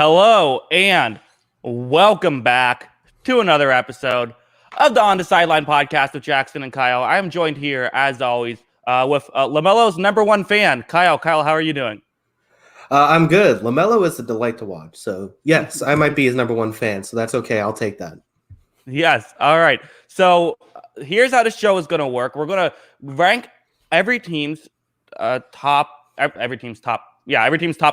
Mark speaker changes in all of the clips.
Speaker 1: Hello and welcome back to another episode of the On the Sideline podcast with Jackson and Kyle. I am joined here, as always, with LaMelo's number one fan, Kyle. Kyle, how are you doing?
Speaker 2: I'm good. LaMelo is a delight to watch. So, yes, I might be his number one fan. So that's okay. I'll take that.
Speaker 1: Yes. All right. So here's how this show is going to work. We're going to rank every team's top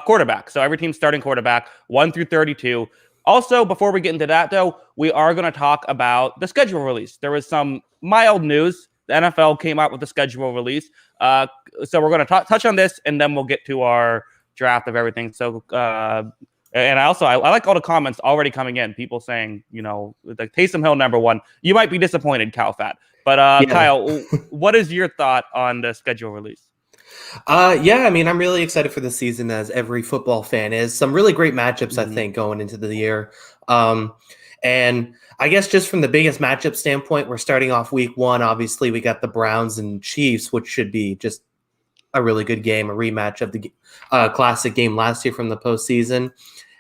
Speaker 1: quarterback. So every team's starting quarterback, 1 through 32. Also, before we get into that, though, we are going to talk about the schedule release. There was some mild news. The NFL came out with the schedule release. So we're going to touch on this, and then we'll get to our draft of everything. So, and I like all the comments already coming in. People saying, like Taysom Hill number one. You might be disappointed, Cal Fat. But Kyle, what is your thought on the schedule release?
Speaker 2: I'm really excited for the season, as every football fan is. Some really great matchups, I think, going into the year. And I guess just from the biggest matchup standpoint, we're starting off week one. Obviously, we got the Browns and Chiefs, which should be just a really good game, a rematch of the classic game last year from the postseason.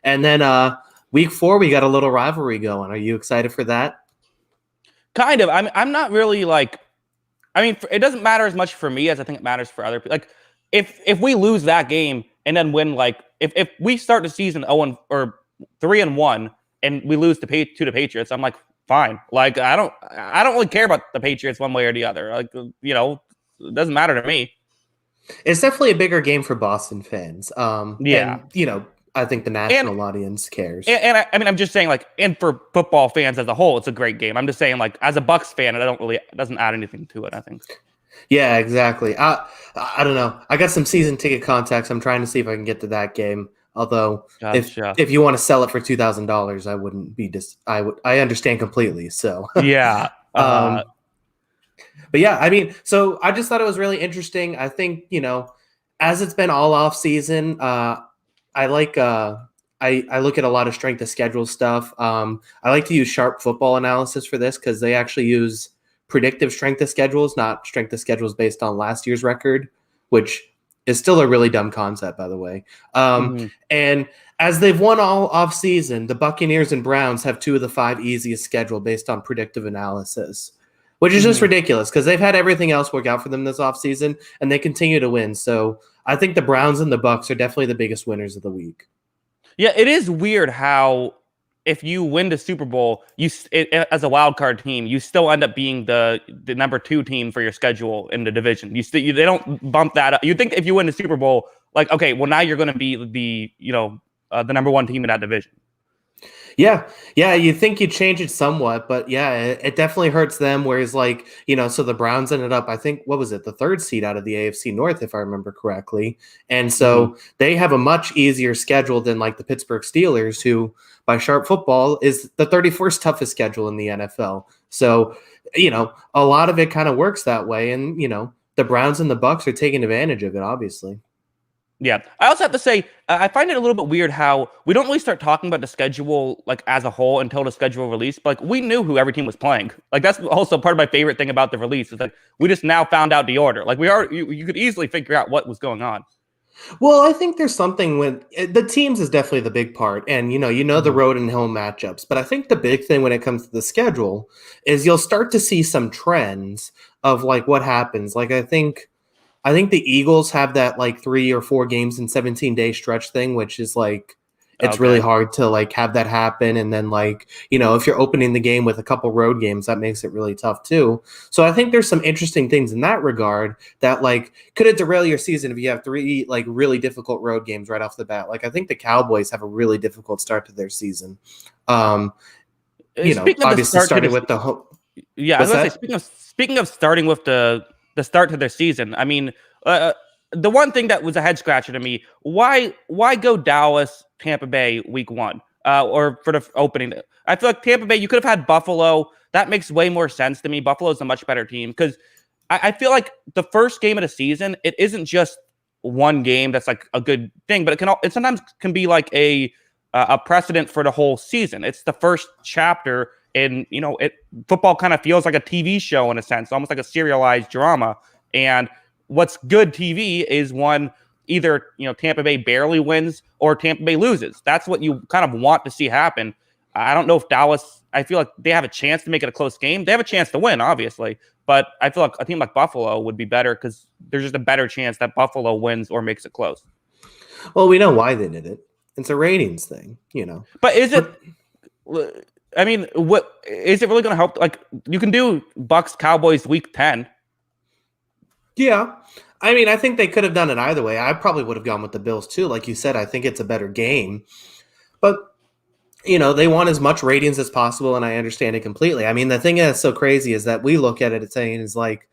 Speaker 2: And then week four, we got a little rivalry going. Are you excited for that?
Speaker 1: Kind of. I'm not really it doesn't matter as much for me as I think it matters for other people. Like, if we lose that game and then win, if we start the season 0 or 3-1 and we lose to the Patriots, I'm like, fine. Like, I don't really care about the Patriots one way or the other. Like, it doesn't matter to me.
Speaker 2: It's definitely a bigger game for Boston fans.
Speaker 1: Yeah.
Speaker 2: And, I think the national audience cares.
Speaker 1: And I'm just saying, and for football fans as a whole, it's a great game. I'm just saying, as a Bucs fan, it doesn't add anything to it, I think.
Speaker 2: Yeah, exactly. I don't know. I got some season ticket contacts. I'm trying to see if I can get to that game. Although,
Speaker 1: gotcha.
Speaker 2: if you want to sell it for $2,000, I wouldn't be I understand completely. So
Speaker 1: yeah.
Speaker 2: But yeah, so I just thought it was really interesting. I think, as it's been all off season, I look at a lot of strength of schedule stuff. I like to use Sharp Football Analysis for this because they actually use predictive strength of schedules, not strength of schedules based on last year's record, which is still a really dumb concept, by the way. And as they've won all off season, the Buccaneers and Browns have 2 of the 5 easiest schedule based on predictive analysis, which is just ridiculous because they've had everything else work out for them this offseason, and they continue to win. So I think the Browns and the Bucs are definitely the biggest winners of the week.
Speaker 1: Yeah, it is weird how if you win the Super Bowl, as a wild card team, you still end up being the number 2 team for your schedule in the division. They don't bump that up. You think if you win the Super Bowl, okay, well now you're going to be the number 1 team in that division.
Speaker 2: Yeah, you think you'd change it somewhat, but yeah, it definitely hurts them. Whereas, so the Browns ended up, I think, what was it, the 3rd seed out of the AFC North, if I remember correctly. And so they have a much easier schedule than the Pittsburgh Steelers, who by Sharp Football is the 31st toughest schedule in the NFL. So, a lot of it kind of works that way. And, the Browns and the Bucs are taking advantage of it, obviously.
Speaker 1: Yeah. I also have to say, I find it a little bit weird how we don't really start talking about the schedule as a whole until the schedule release. But we knew who every team was playing. That's also part of my favorite thing about the release is that we just now found out the order. You could easily figure out what was going on.
Speaker 2: Well, I think there's something with the teams is definitely the big part, and the road and home matchups. But I think the big thing when it comes to the schedule is you'll start to see some trends of what happens. I think the Eagles have that 3 or 4 games in 17-day stretch thing, which is it's really hard to have that happen. And then if you're opening the game with a couple road games, that makes it really tough too. So I think there's some interesting things in that regard that could it derail your season if you have 3 really difficult road games right off the bat. I think the Cowboys have a really difficult start to their season. Obviously starting with the home.
Speaker 1: Yeah, I was going to say, speaking of starting with the start to their season, the one thing that was a head scratcher to me, why go Dallas, Tampa Bay week 1 or for the opening? I feel like Tampa Bay, you could have had Buffalo. That makes way more sense to me. Buffalo is a much better team because I feel like the first game of the season, it isn't just one game that's a good thing, but it sometimes can be a precedent for the whole season. It's the first chapter. And, football kind of feels like a TV show in a sense, almost like a serialized drama. And what's good TV is one, either Tampa Bay barely wins or Tampa Bay loses. That's what you kind of want to see happen. I don't know if Dallas. I feel like they have a chance to make it a close game. They have a chance to win, obviously, but I feel like a team like Buffalo would be better because there's just a better chance that Buffalo wins or makes it close.
Speaker 2: Well, we know why they did it. It's a ratings thing,
Speaker 1: But is it? I mean, what is it really going to help? Like, you can do Bucks Cowboys week 10.
Speaker 2: Yeah. I mean, I think they could have done it either way. I probably would have gone with the Bills too. Like you said, I think it's a better game. But, they want as much ratings as possible, and I understand it completely. I mean, the thing that's so crazy is that we look at it and saying is like,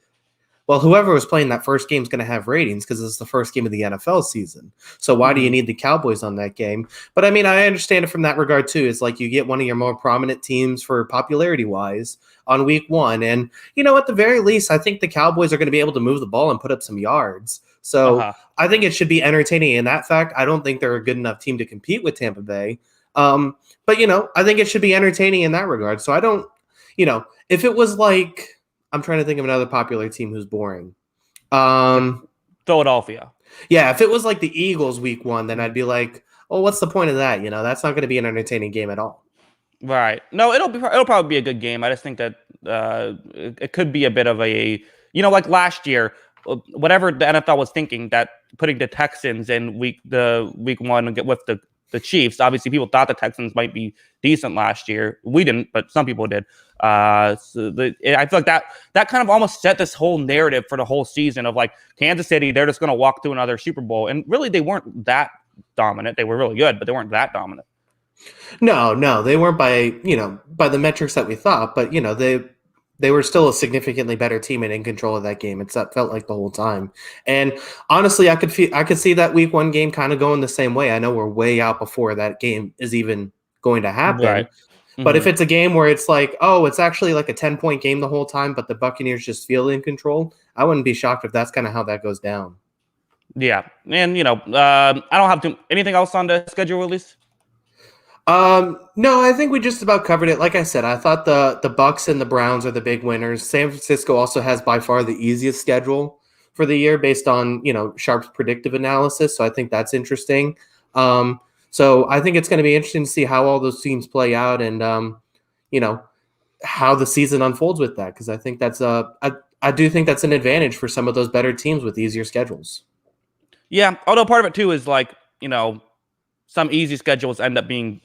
Speaker 2: well, whoever was playing that first game is going to have ratings because it's the first game of the NFL season. So why do you need the Cowboys on that game? But I mean, I understand it from that regard too. It's like you get one of your more prominent teams for popularity wise on week 1. And, at the very least, I think the Cowboys are going to be able to move the ball and put up some yards. So I think it should be entertaining in that fact. I don't think they're a good enough team to compete with Tampa Bay. But, I think it should be entertaining in that regard. So I don't, if it was like, I'm trying to think of another popular team who's boring.
Speaker 1: Philadelphia.
Speaker 2: Yeah, if it was like the Eagles week 1, then I'd be like, oh, what's the point of that? That's not going to be an entertaining game at all.
Speaker 1: Right. No, it'll probably be a good game. I just think that it could be a bit of a, like last year, whatever the NFL was thinking that putting the Texans in week 1 and get with the Chiefs. Obviously, people thought the Texans might be decent last year. We didn't, but some people did. I feel like that kind of almost set this whole narrative for the whole season of like Kansas City, they're just going to walk through another Super Bowl. And really, they weren't that dominant. They were really good, but they weren't that dominant.
Speaker 2: No, they weren't by the metrics that we thought, but they were still a significantly better team and in control of that game. It felt like the whole time. And honestly, I could see that week 1 game kind of going the same way. I know we're way out before that game is even going to happen.
Speaker 1: Right.
Speaker 2: But if it's a game where it's like, oh, it's actually like a 10-point game the whole time, but the Buccaneers just feel in control, I wouldn't be shocked if that's kind of how that goes down.
Speaker 1: Yeah. And, I don't have anything else on the schedule release.
Speaker 2: No, I think we just about covered it. Like I said, I thought the Bucks and the Browns are the big winners. San Francisco also has by far the easiest schedule for the year based on, Sharp's predictive analysis. So I think that's interesting. So I think it's going to be interesting to see how all those teams play out and, how the season unfolds with that. Cause I think that's I do think that's an advantage for some of those better teams with easier schedules.
Speaker 1: Yeah. Although part of it too is like, some easy schedules end up being,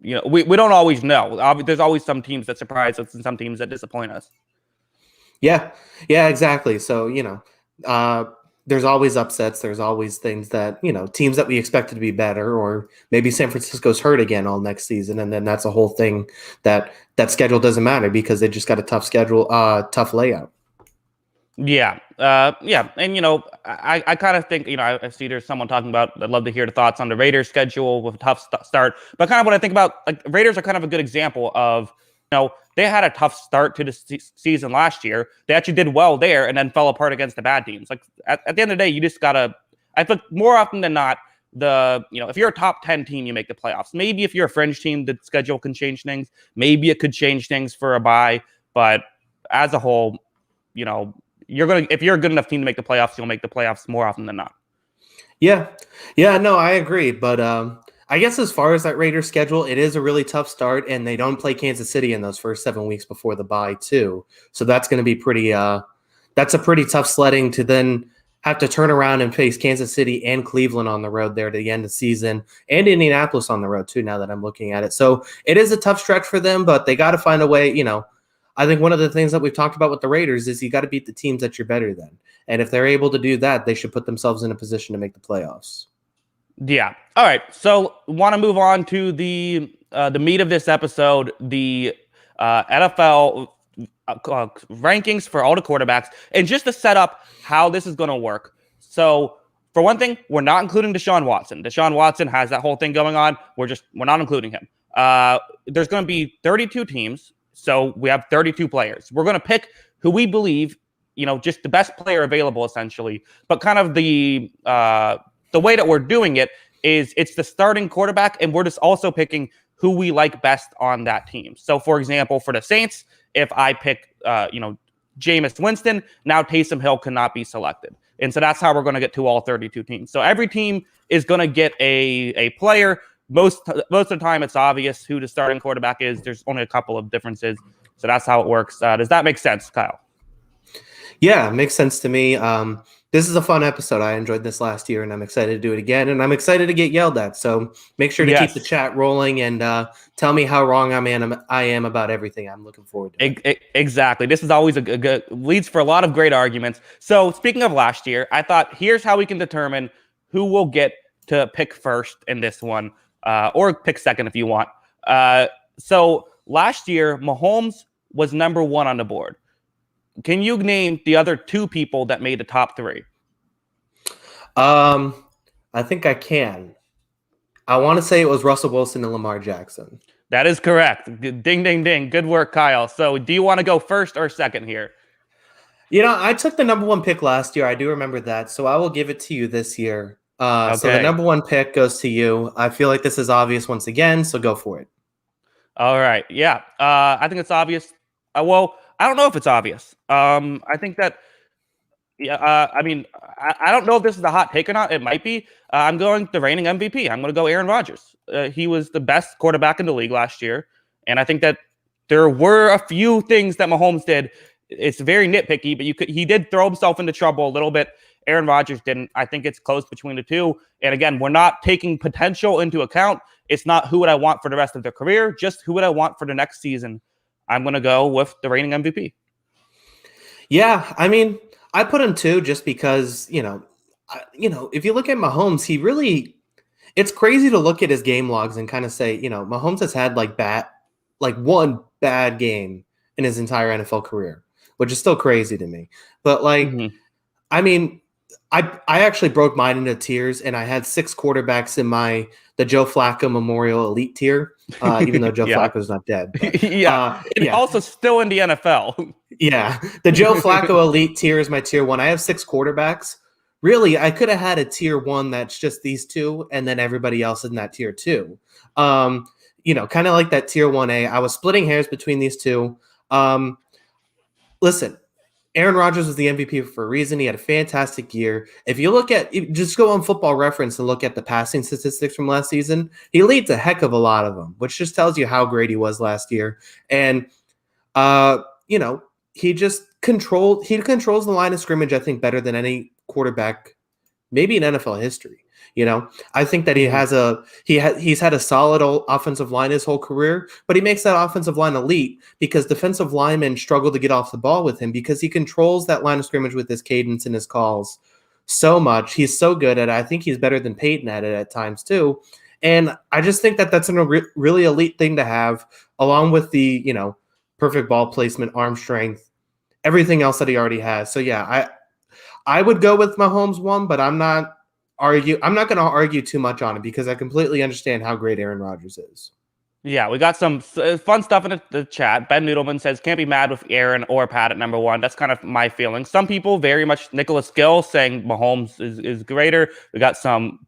Speaker 1: we don't always know. There's always some teams that surprise us and some teams that disappoint us.
Speaker 2: Yeah, exactly. So, there's always upsets. There's always things that, teams that we expected to be better, or maybe San Francisco's hurt again all next season. And then that's a whole thing that schedule doesn't matter because they just got a tough schedule, tough layout.
Speaker 1: Yeah. Yeah. And, I kind of think, I see there's someone talking about, I'd love to hear the thoughts on the Raiders schedule with a tough start. But kind of what I think about, like, Raiders are kind of a good example of, they had a tough start to the season last year. They actually did well there and then fell apart against the bad teams. Like, at the end of the day, you just got to, I think more often than not, if you're a top 10 team, you make the playoffs. Maybe if you're a fringe team, the schedule can change things. Maybe it could change things for a bye. But as a whole, if you're a good enough team to make the playoffs, you'll make the playoffs more often than not.
Speaker 2: Yeah. No, I agree. But I guess as far as that Raiders schedule, it is a really tough start, and they don't play Kansas City in those first 7 weeks before the bye too. So that's going to be that's a pretty tough sledding to then have to turn around and face Kansas City and Cleveland on the road there to the end of the season, and Indianapolis on the road too, now that I'm looking at it. So it is a tough stretch for them, but they got to find a way, I think one of the things that we've talked about with the Raiders is you got to beat the teams that you're better than. And if they're able to do that, they should put themselves in a position to make the playoffs.
Speaker 1: Yeah. All right. So want to move on to the meat of this episode, the NFL rankings for all the quarterbacks, and just to set up how this is going to work. So for one thing, we're not including Deshaun Watson. Deshaun Watson has that whole thing going on. We're not including him. There's going to be 32 teams. So we have 32 players. We're going to pick who we believe, just the best player available, essentially. But kind of the way that we're doing it is it's the starting quarterback, and we're just also picking who we like best on that team. So, for example, for the Saints, if I pick, Jameis Winston, now Taysom Hill cannot be selected. And so that's how we're going to get to all 32 teams. So every team is going to get a player. Most of the time, it's obvious who the starting quarterback is. There's only a couple of differences. So that's how it works. Does that make sense, Kyle?
Speaker 2: Yeah, it makes sense to me. This is a fun episode. I enjoyed this last year, and I'm excited to do it again. And I'm excited to get yelled at. So make sure to keep the chat rolling and tell me how wrong I am about everything. I'm looking forward to it.
Speaker 1: Exactly. This is always a good leads for a lot of great arguments. So speaking of last year, I thought here's how we can determine who will get to pick first in this one, or pick second if you want. So last year, Mahomes was number 1 on the board. Can you name the other 2 people that made the top 3?
Speaker 2: I think I can. I want to say it was Russell Wilson and Lamar Jackson.
Speaker 1: That is correct. Ding, ding, ding. Good work, Kyle. So do you want to go first or second here?
Speaker 2: I took the number 1 pick last year. I do remember that. So I will give it to you this year.
Speaker 1: Okay.
Speaker 2: So the number 1 pick goes to you. I feel like this is obvious once again, so go for it.
Speaker 1: All right. Yeah. I think it's obvious. Well, I don't know if it's obvious. I think that, I mean, I don't know if this is a hot take or not. It might be. I'm going the reigning MVP. I'm going to go Aaron Rodgers. He was the best quarterback in the league last year. And I think that there were a few things that Mahomes did. It's very nitpicky, but he did throw himself into trouble a little bit. Aaron Rodgers didn't. I think it's close between the two. And again, we're not taking potential into account. It's not who would I want for the rest of their career, just who would I want for the next season. I'm going to go with the reigning MVP.
Speaker 2: Yeah, I mean, I put him 2 just because, if you look at Mahomes, it's crazy to look at his game logs and kind of say, Mahomes has had one bad game in his entire NFL career, which is still crazy to me. But I mean, I actually broke mine into tiers, and I had 6 quarterbacks in the Joe Flacco Memorial Elite tier, even though Joe Flacco's not dead. But,
Speaker 1: also still in the NFL.
Speaker 2: Yeah, the Joe Flacco Elite tier is my tier 1. I have 6 quarterbacks. Really, I could have had a tier 1 that's just these 2, and then everybody else in that tier 2. Kind of like that tier 1A. I was splitting hairs between these 2. Listen, Aaron Rodgers was the MVP for a reason. He had a fantastic year. If you just go on Football Reference and look at the passing statistics from last season, he leads a heck of a lot of them, which just tells you how great he was last year. And, he just controls the line of scrimmage, I think, better than any quarterback, maybe in NFL history. I think that he's had a solid offensive line his whole career, but he makes that offensive line elite because defensive linemen struggle to get off the ball with him because he controls that line of scrimmage with his cadence and his calls so much. He's so good at it. I think he's better than Peyton at it at times too. And I just think that that's a really elite thing to have, along with the, perfect ball placement, arm strength, everything else that he already has. So yeah, I would go with Mahomes 1, but I'm not going to argue too much on it because I completely understand how great Aaron Rodgers is.
Speaker 1: Yeah, we got some fun stuff in the chat. Ben Noodleman says, can't be mad with Aaron or Pat at number 1. That's kind of my feeling. Some people very much Nicholas Gill saying Mahomes is greater. We got some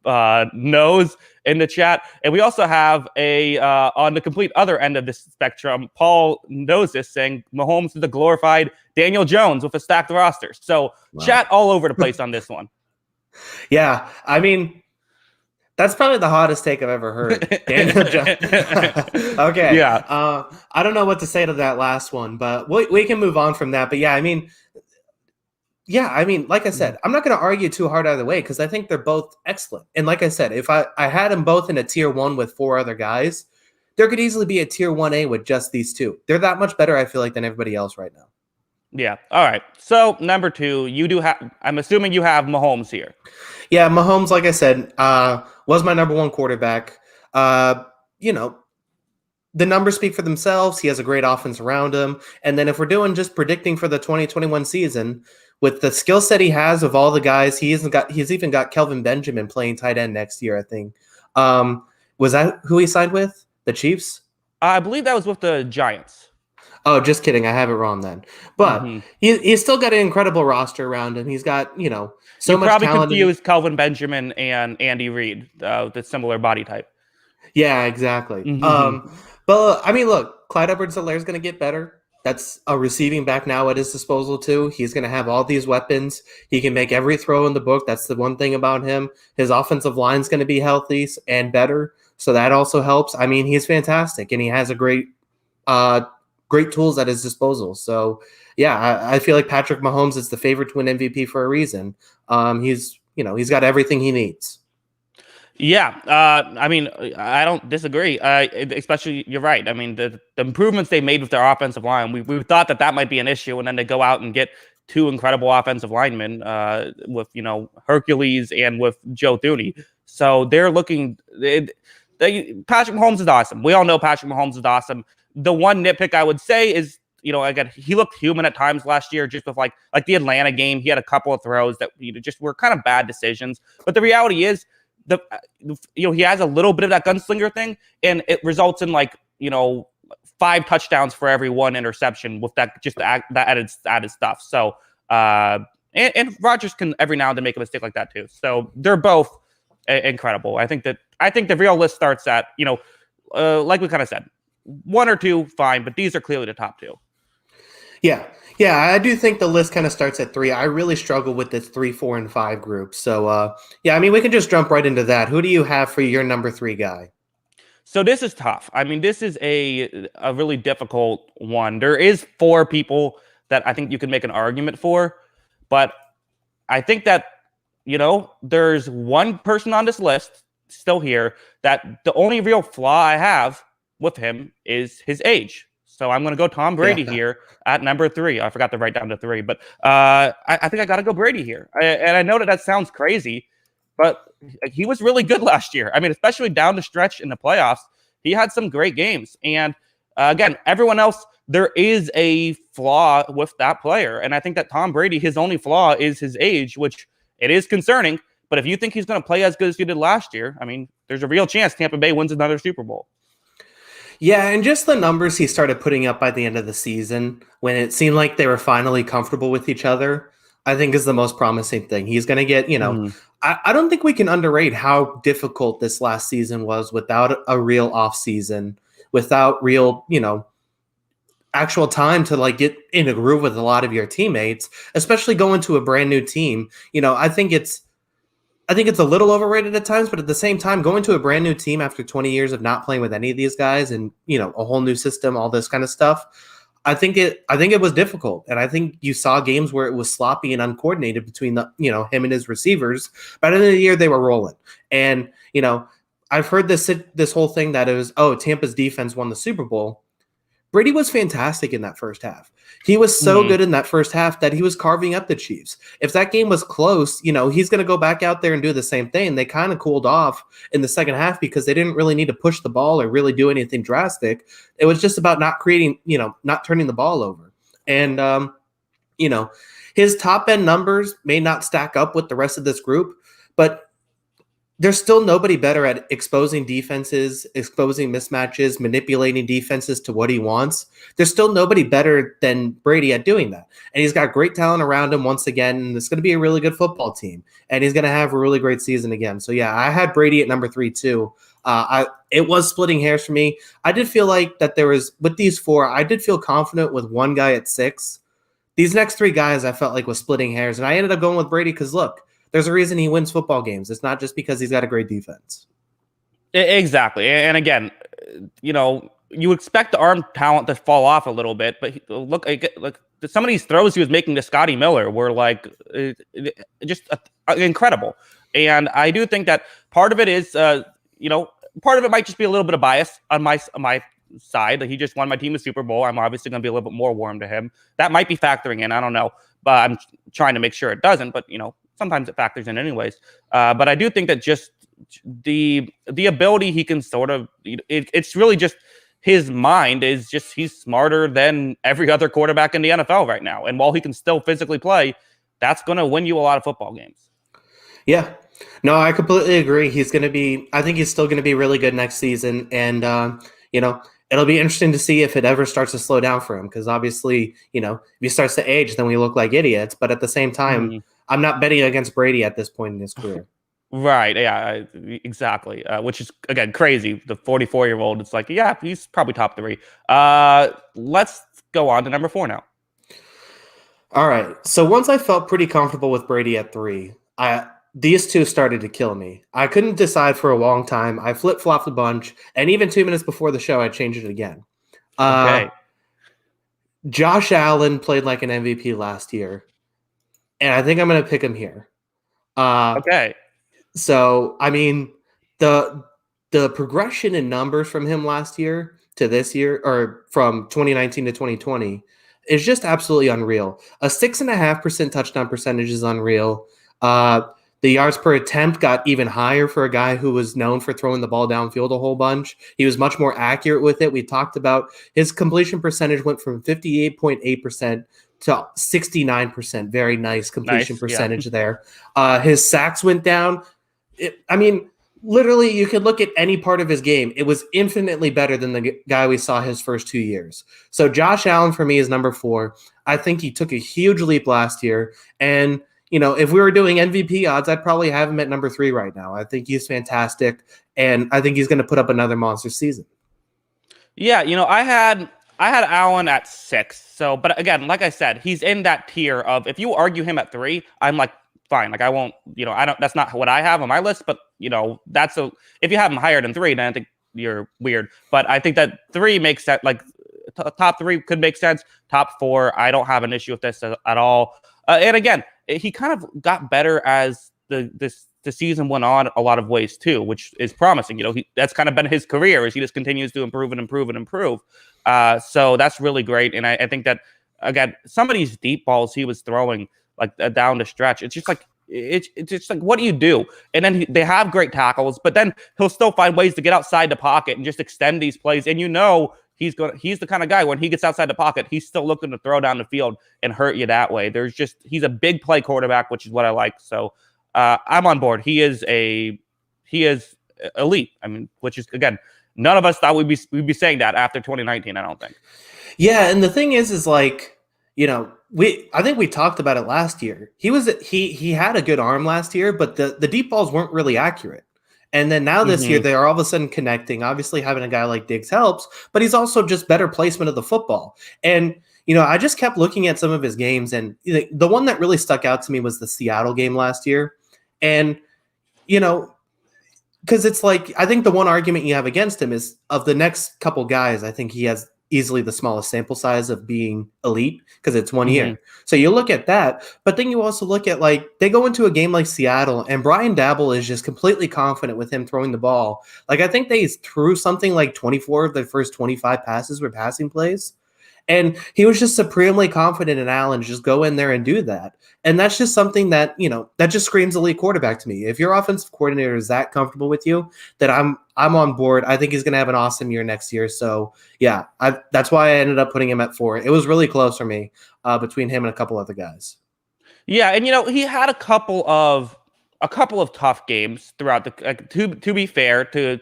Speaker 1: no's in the chat. And we also have on the complete other end of this spectrum, Paul knows this, saying Mahomes is the glorified Daniel Jones with a stacked roster. So chat all over the place on this one.
Speaker 2: Yeah, I mean, that's probably the hottest take I've ever heard. Daniel Jones. Okay.
Speaker 1: Yeah.
Speaker 2: I don't know what to say to that last one, but we can move on from that. But yeah, I mean, like I said, I'm not going to argue too hard either way because I think they're both excellent. And like I said, if I had them both in a tier 1 with 4 other guys, there could easily be a tier 1A with just these 2. They're that much better, I feel like, than everybody else right now.
Speaker 1: Yeah. All right. So number 2, you do have. I'm assuming you have Mahomes here.
Speaker 2: Yeah, Mahomes, like I said, was my number 1 quarterback. The numbers speak for themselves. He has a great offense around him. And then if we're doing just predicting for the 2021 season, with the skill set he has of all the guys, he's even got Kelvin Benjamin playing tight end next year, I think. Was that who he signed with? The Chiefs?
Speaker 1: I believe that was with the Giants.
Speaker 2: Oh, just kidding. I have it wrong then. But he's still got an incredible roster around him. He's got, so
Speaker 1: you
Speaker 2: much talent.
Speaker 1: Probably confused Kelvin Benjamin and Andy Reid, the similar body type.
Speaker 2: Yeah, exactly. But I mean, look, Clyde Edwards-Helaire is going to get better. that's a receiving back now at his disposal too. He's going to have all these weapons. He can make every throw in the book. That's the one thing about him. His offensive line's going to be healthy and better, so that also helps. I mean, he's fantastic, and he has a great tools at his disposal. So, yeah, I feel like Patrick Mahomes is the favorite to win MVP for a reason. He's got everything he needs.
Speaker 1: Yeah, I mean, I don't disagree. Especially, you're right. I mean, the improvements they made with their offensive line, we thought that might be an issue, and then they go out and get two incredible offensive linemen with Hercules and with Joe Thuney. So they're looking. Patrick Mahomes is awesome. We all know Patrick Mahomes is awesome. The one nitpick I would say is, again, he looked human at times last year, just with like the Atlanta game. He had a couple of throws that just were kind of bad decisions. But the reality is, he has a little bit of that gunslinger thing, and it results in 5 touchdowns for every 1 interception with that added stuff. So and Rodgers can every now and then make a mistake like that too. So they're both incredible. I think the real list starts at like we kind of said, 1 or 2, fine, but these are clearly the top 2.
Speaker 2: Yeah, I do think the list kind of starts at 3. I really struggle with this 3, 4, and 5 group. So, I mean, we can just jump right into that. Who do you have for your number 3 guy?
Speaker 1: So this is tough. I mean, this is a really difficult one. There is 4 people that I think you can make an argument for, but I think that, there's one person on this list still here that the only real flaw I have with him is his age. So I'm going to go Tom Brady here at number 3. I forgot to write down to 3, but I think I got to go Brady here. And I know that sounds crazy, but he was really good last year. I mean, especially down the stretch in the playoffs, he had some great games. And again, everyone else, there is a flaw with that player. And I think that Tom Brady, his only flaw is his age, which it is concerning. But if you think he's going to play as good as he did last year, I mean, there's a real chance Tampa Bay wins another Super Bowl.
Speaker 2: Yeah, and just the numbers he started putting up by the end of the season, when it seemed like they were finally comfortable with each other, I think is the most promising thing. He's going to get, I don't think we can underrate how difficult this last season was without a real off season, without real, actual time to get in a groove with a lot of your teammates, especially going to a brand new team. I think it's a little overrated at times, but at the same time, going to a brand new team after 20 years of not playing with any of these guys and, a whole new system, all this kind of stuff, I think it was difficult. And I think you saw games where it was sloppy and uncoordinated between him and his receivers. But at the end of the year, they were rolling. And, I've heard this whole thing that it was, Tampa's defense won the Super Bowl. Brady was fantastic in that first half. He was so good in that first half that he was carving up the Chiefs. If that game was close, he's going to go back out there and do the same thing. They kind of cooled off in the second half because they didn't really need to push the ball or really do anything drastic. It was just about not turning the ball over. And, his top end numbers may not stack up with the rest of this group, but there's still nobody better at exposing defenses, exposing mismatches, manipulating defenses to what he wants. There's still nobody better than Brady at doing that. And he's got great talent around him once again, and it's going to be a really good football team. And he's going to have a really great season again. So, yeah, I had Brady at number 3 too. It was splitting hairs for me. I did feel like that with these 4, I did feel confident with one guy at 6. These next 3 guys I felt like was splitting hairs. And I ended up going with Brady because, look, there's a reason he wins football games. It's not just because he's got a great defense.
Speaker 1: Exactly. And again, you expect the arm talent to fall off a little bit, but look, some of these throws he was making to Scotty Miller were just incredible. And I do think that part of it is, part of it might just be a little bit of bias on my side. He just won my team a Super Bowl. I'm obviously going to be a little bit more warm to him. That might be factoring in. I don't know, but I'm trying to make sure it doesn't. But sometimes it factors in anyways. But I do think that just the ability he can sort of, it's really just his mind is just, he's smarter than every other quarterback in the NFL right now. And while he can still physically play, that's going to win you a lot of football games.
Speaker 2: Yeah. No, I completely agree. I think he's still going to be really good next season. And, it'll be interesting to see if it ever starts to slow down for him. Because obviously, if he starts to age, then we look like idiots. But at the same time, I'm not betting against Brady at this point in his career.
Speaker 1: Right. Yeah, exactly. Which is, again, crazy. The 44-year-old, it's like, yeah, he's probably top 3. Let's go on to number 4 now.
Speaker 2: All right. So once I felt pretty comfortable with Brady at 3, these two started to kill me. I couldn't decide for a long time. I flip-flopped a bunch, and even 2 minutes before the show, I changed it again.
Speaker 1: Okay.
Speaker 2: Josh Allen played like an MVP last year, and I think I'm going to pick him here.
Speaker 1: Okay.
Speaker 2: So, I mean, the progression in numbers from him last year to this year, or from 2019 to 2020, is just absolutely unreal. A 6.5% touchdown percentage is unreal. The yards per attempt got even higher for a guy who was known for throwing the ball downfield a whole bunch. He was much more accurate with it. We talked about his completion percentage went from 58.8% to 69%. Very nice completion percentage there. His sacks went down. Literally, you could look at any part of his game. It was infinitely better than the guy we saw his first 2 years. So Josh Allen for me is number 4. I think he took a huge leap last year. And, if we were doing MVP odds, I'd probably have him at number 3 right now. I think he's fantastic. And I think he's going to put up another monster season.
Speaker 1: Yeah, I had Allen at 6. So, but again, like I said, he's in that tier of, if you argue him at 3, I'm like, fine. Like I won't, that's not what I have on my list, but if you have him higher than 3, then I think you're weird. But I think that 3 makes sense. Like top 3 could make sense. Top 4, I don't have an issue with this at all. And again, he kind of got better as the season went on a lot of ways too, which is promising. That's kind of been his career, as he just continues to improve and improve and improve. So that's really great. And I think that, again, some of these deep balls he was throwing, like down the stretch, it's just like what do you do? And then they have great tackles, but then he'll still find ways to get outside the pocket and just extend these plays. And he's the kind of guy, when he gets outside the pocket, he's still looking to throw down the field and hurt you that way. He's a big play quarterback, which is what I like. So I'm on board. He is elite. I mean, which is, again, none of us thought we'd be saying that after 2019. I don't think.
Speaker 2: Yeah, and the thing is like, I think we talked about it last year. He had a good arm last year, but the deep balls weren't really accurate. And then now this year, they are all of a sudden connecting. Obviously, having a guy like Diggs helps, but he's also just better placement of the football. And, I just kept looking at some of his games, and the one that really stuck out to me was the Seattle game last year. And, because it's like, I think the one argument you have against him is, of the next couple guys, I think he has easily the smallest sample size of being elite, because it's 1 year. So you look at that, but then you also look at, like, they go into a game like Seattle, and Brian Dabble is just completely confident with him throwing the ball. Like, I think they threw something like 24 of their first 25 passes were passing plays. And he was just supremely confident in Allen to just go in there and do that. And that's just something that, that just screams elite quarterback to me. If your offensive coordinator is that comfortable with you, that I'm on board. I think he's going to have an awesome year next year. So, yeah, that's why I ended up putting him at 4. It was really close for me between him and a couple other guys.
Speaker 1: Yeah, and, he had a couple of tough games throughout to be fair, to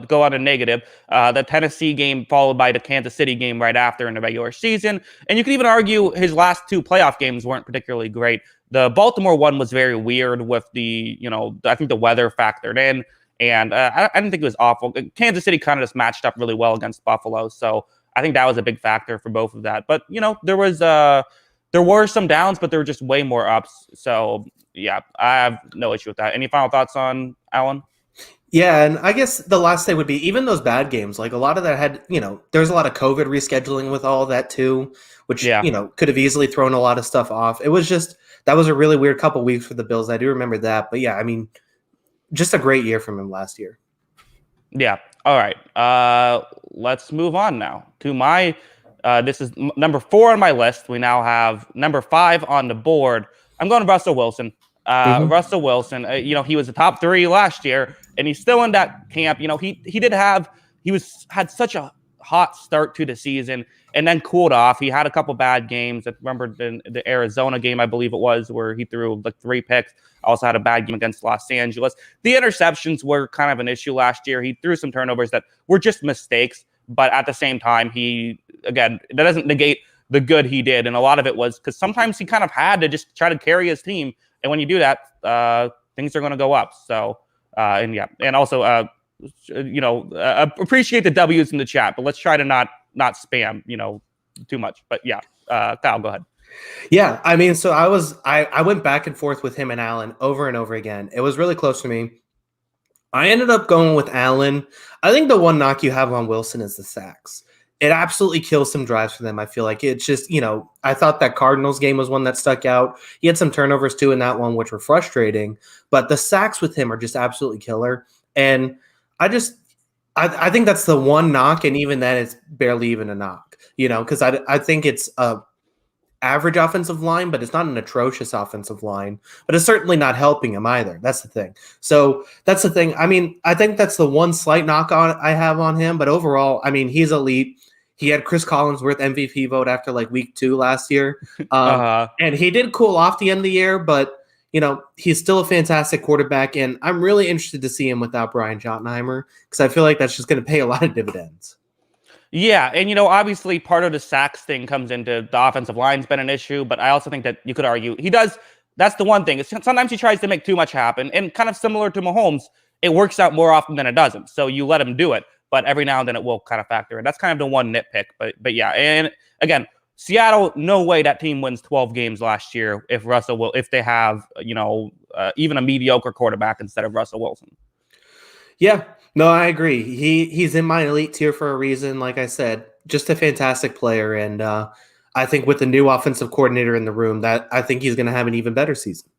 Speaker 1: go on a negative. The Tennessee game followed by the Kansas City game right after in the regular season. And you could even argue his last 2 playoff games weren't particularly great. The Baltimore one was very weird with I think the weather factored in. And I didn't think it was awful. Kansas City kind of just matched up really well against Buffalo. So I think that was a big factor for both of that. But, there were some downs, but there were just way more ups. So, yeah, I have no issue with that. Any final thoughts on Allen?
Speaker 2: Yeah, and I guess the last thing would be, even those bad games, like a lot of that had, there's a lot of COVID rescheduling with all of that too, which, could have easily thrown a lot of stuff off. It was just, that was a really weird couple of weeks for the Bills. I do remember that. But yeah, I mean, just a great year from him last year.
Speaker 1: Yeah. All right. Let's move on now to my, this is number 4 on my list. We now have number 5 on the board. I'm going to Russell Wilson. Russell Wilson, he was the top 3 last year, and he's still in that camp. He had such a hot start to the season and then cooled off. He had a couple bad games. I remember the Arizona game, I believe it was, where he threw like 3 picks. Also had a bad game against Los Angeles. The interceptions were kind of an issue last year. He threw some turnovers that were just mistakes, but at the same time, that doesn't negate the good he did. And a lot of it was because sometimes he kind of had to just try to carry his team. And when you do that, things are going to go up. So, and also, appreciate the W's in the chat, but let's try to not not spam, too much. But yeah, Kyle, go ahead.
Speaker 2: Yeah, I mean, so I went back and forth with him and Allen over and over again. It was really close to me. I ended up going with Allen. I think the one knock you have on Wilson is the sacks. It absolutely kills some drives for them. I feel like it's just, I thought that Cardinals game was one that stuck out. He had some turnovers too in that one, which were frustrating. But the sacks with him are just absolutely killer. And I think that's the one knock, and even then, it's barely even a knock. Because I think it's a average offensive line, but it's not an atrocious offensive line. But it's certainly not helping him either. That's the thing. So that's the thing. I mean, I think that's the one slight knock I have on him. But overall, I mean, he's elite. He had Chris Collinsworth MVP vote after like week 2 last year. And he did cool off the end of the year, but he's still a fantastic quarterback, and I'm really interested to see him without Brian Schottenheimer because I feel like that's just going to pay a lot of dividends.
Speaker 1: Yeah, and obviously part of the sacks thing comes into the offensive line's been an issue, but I also think that you could argue he does. That's the one thing. Sometimes he tries to make too much happen, and kind of similar to Mahomes, it works out more often than it doesn't. So you let him do it, but every now and then it will kind of factor in. That's kind of the one nitpick, but yeah. And again, Seattle, no way that team wins 12 games last year if they have even a mediocre quarterback instead of Russell Wilson.
Speaker 2: Yeah, no, I agree. He's in my elite tier for a reason. Like I said, just a fantastic player, and I think with the new offensive coordinator in the room, that I think he's going to have an even better season.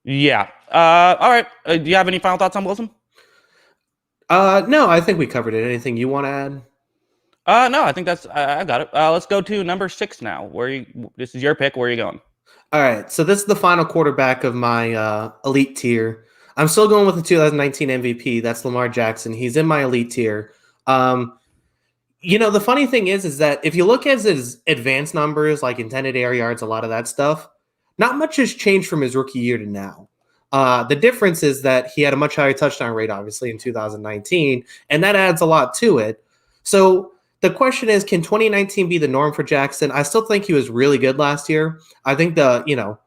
Speaker 1: Yeah. All right. Do you have any final thoughts on Wilson?
Speaker 2: No, I think we covered it. Anything you want to add?
Speaker 1: No, I think that's I got it. Let's go to number 6 now. This is your pick. Where are you going?
Speaker 2: All right, so this is the final quarterback of my elite tier. I'm still going with the 2019 MVP. That's Lamar Jackson. He's in my elite tier. The funny thing is that if you look at his advanced numbers, like intended air yards, a lot of that stuff, not much has changed from his rookie year to now. The difference is that he had a much higher touchdown rate, obviously, in 2019, and that adds a lot to it. So the question is, can 2019 be the norm for Jackson? I still think he was really good last year. I think the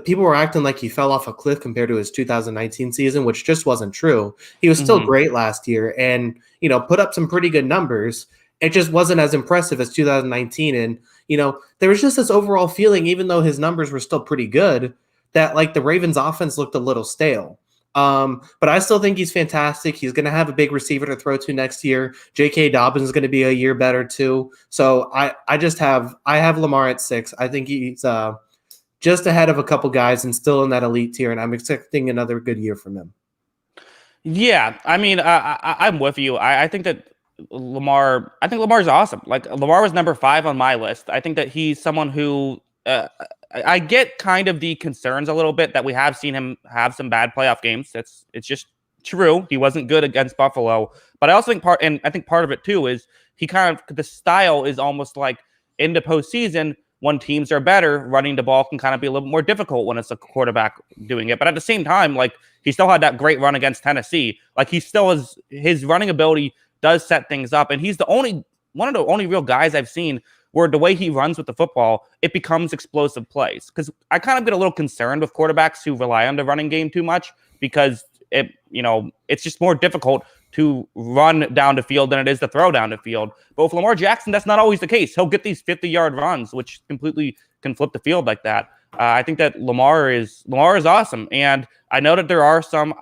Speaker 2: people were acting like he fell off a cliff compared to his 2019 season, which just wasn't true. He was still great last year and, put up some pretty good numbers. It just wasn't as impressive as 2019. And, there was just this overall feeling, even though his numbers were still pretty good, that like the Ravens offense looked a little stale. But I still think he's fantastic. He's going to have a big receiver to throw to next year. J.K. Dobbins is going to be a year better too. So I have Lamar at 6. I think he's just ahead of a couple guys and still in that elite tier, and I'm expecting another good year from him.
Speaker 1: Yeah, I mean, I'm with you. I think that Lamar's awesome. Like Lamar was number 5 on my list. I think that he's someone who I get kind of the concerns a little bit that we have seen him have some bad playoff games. It's just true. He wasn't good against Buffalo, but I also think part of it too is the style is almost like in the postseason when teams are better, running the ball can kind of be a little more difficult when it's a quarterback doing it. But at the same time, like he still had that great run against Tennessee. Like he still is, his running ability does set things up, and he's one of the only real guys I've seen where the way he runs with the football, it becomes explosive plays. Because I kind of get a little concerned with quarterbacks who rely on the running game too much because it's just more difficult to run down the field than it is to throw down the field. But with Lamar Jackson, that's not always the case. He'll get these 50-yard runs, which completely can flip the field like that. I think that Lamar is awesome. And I know that there are some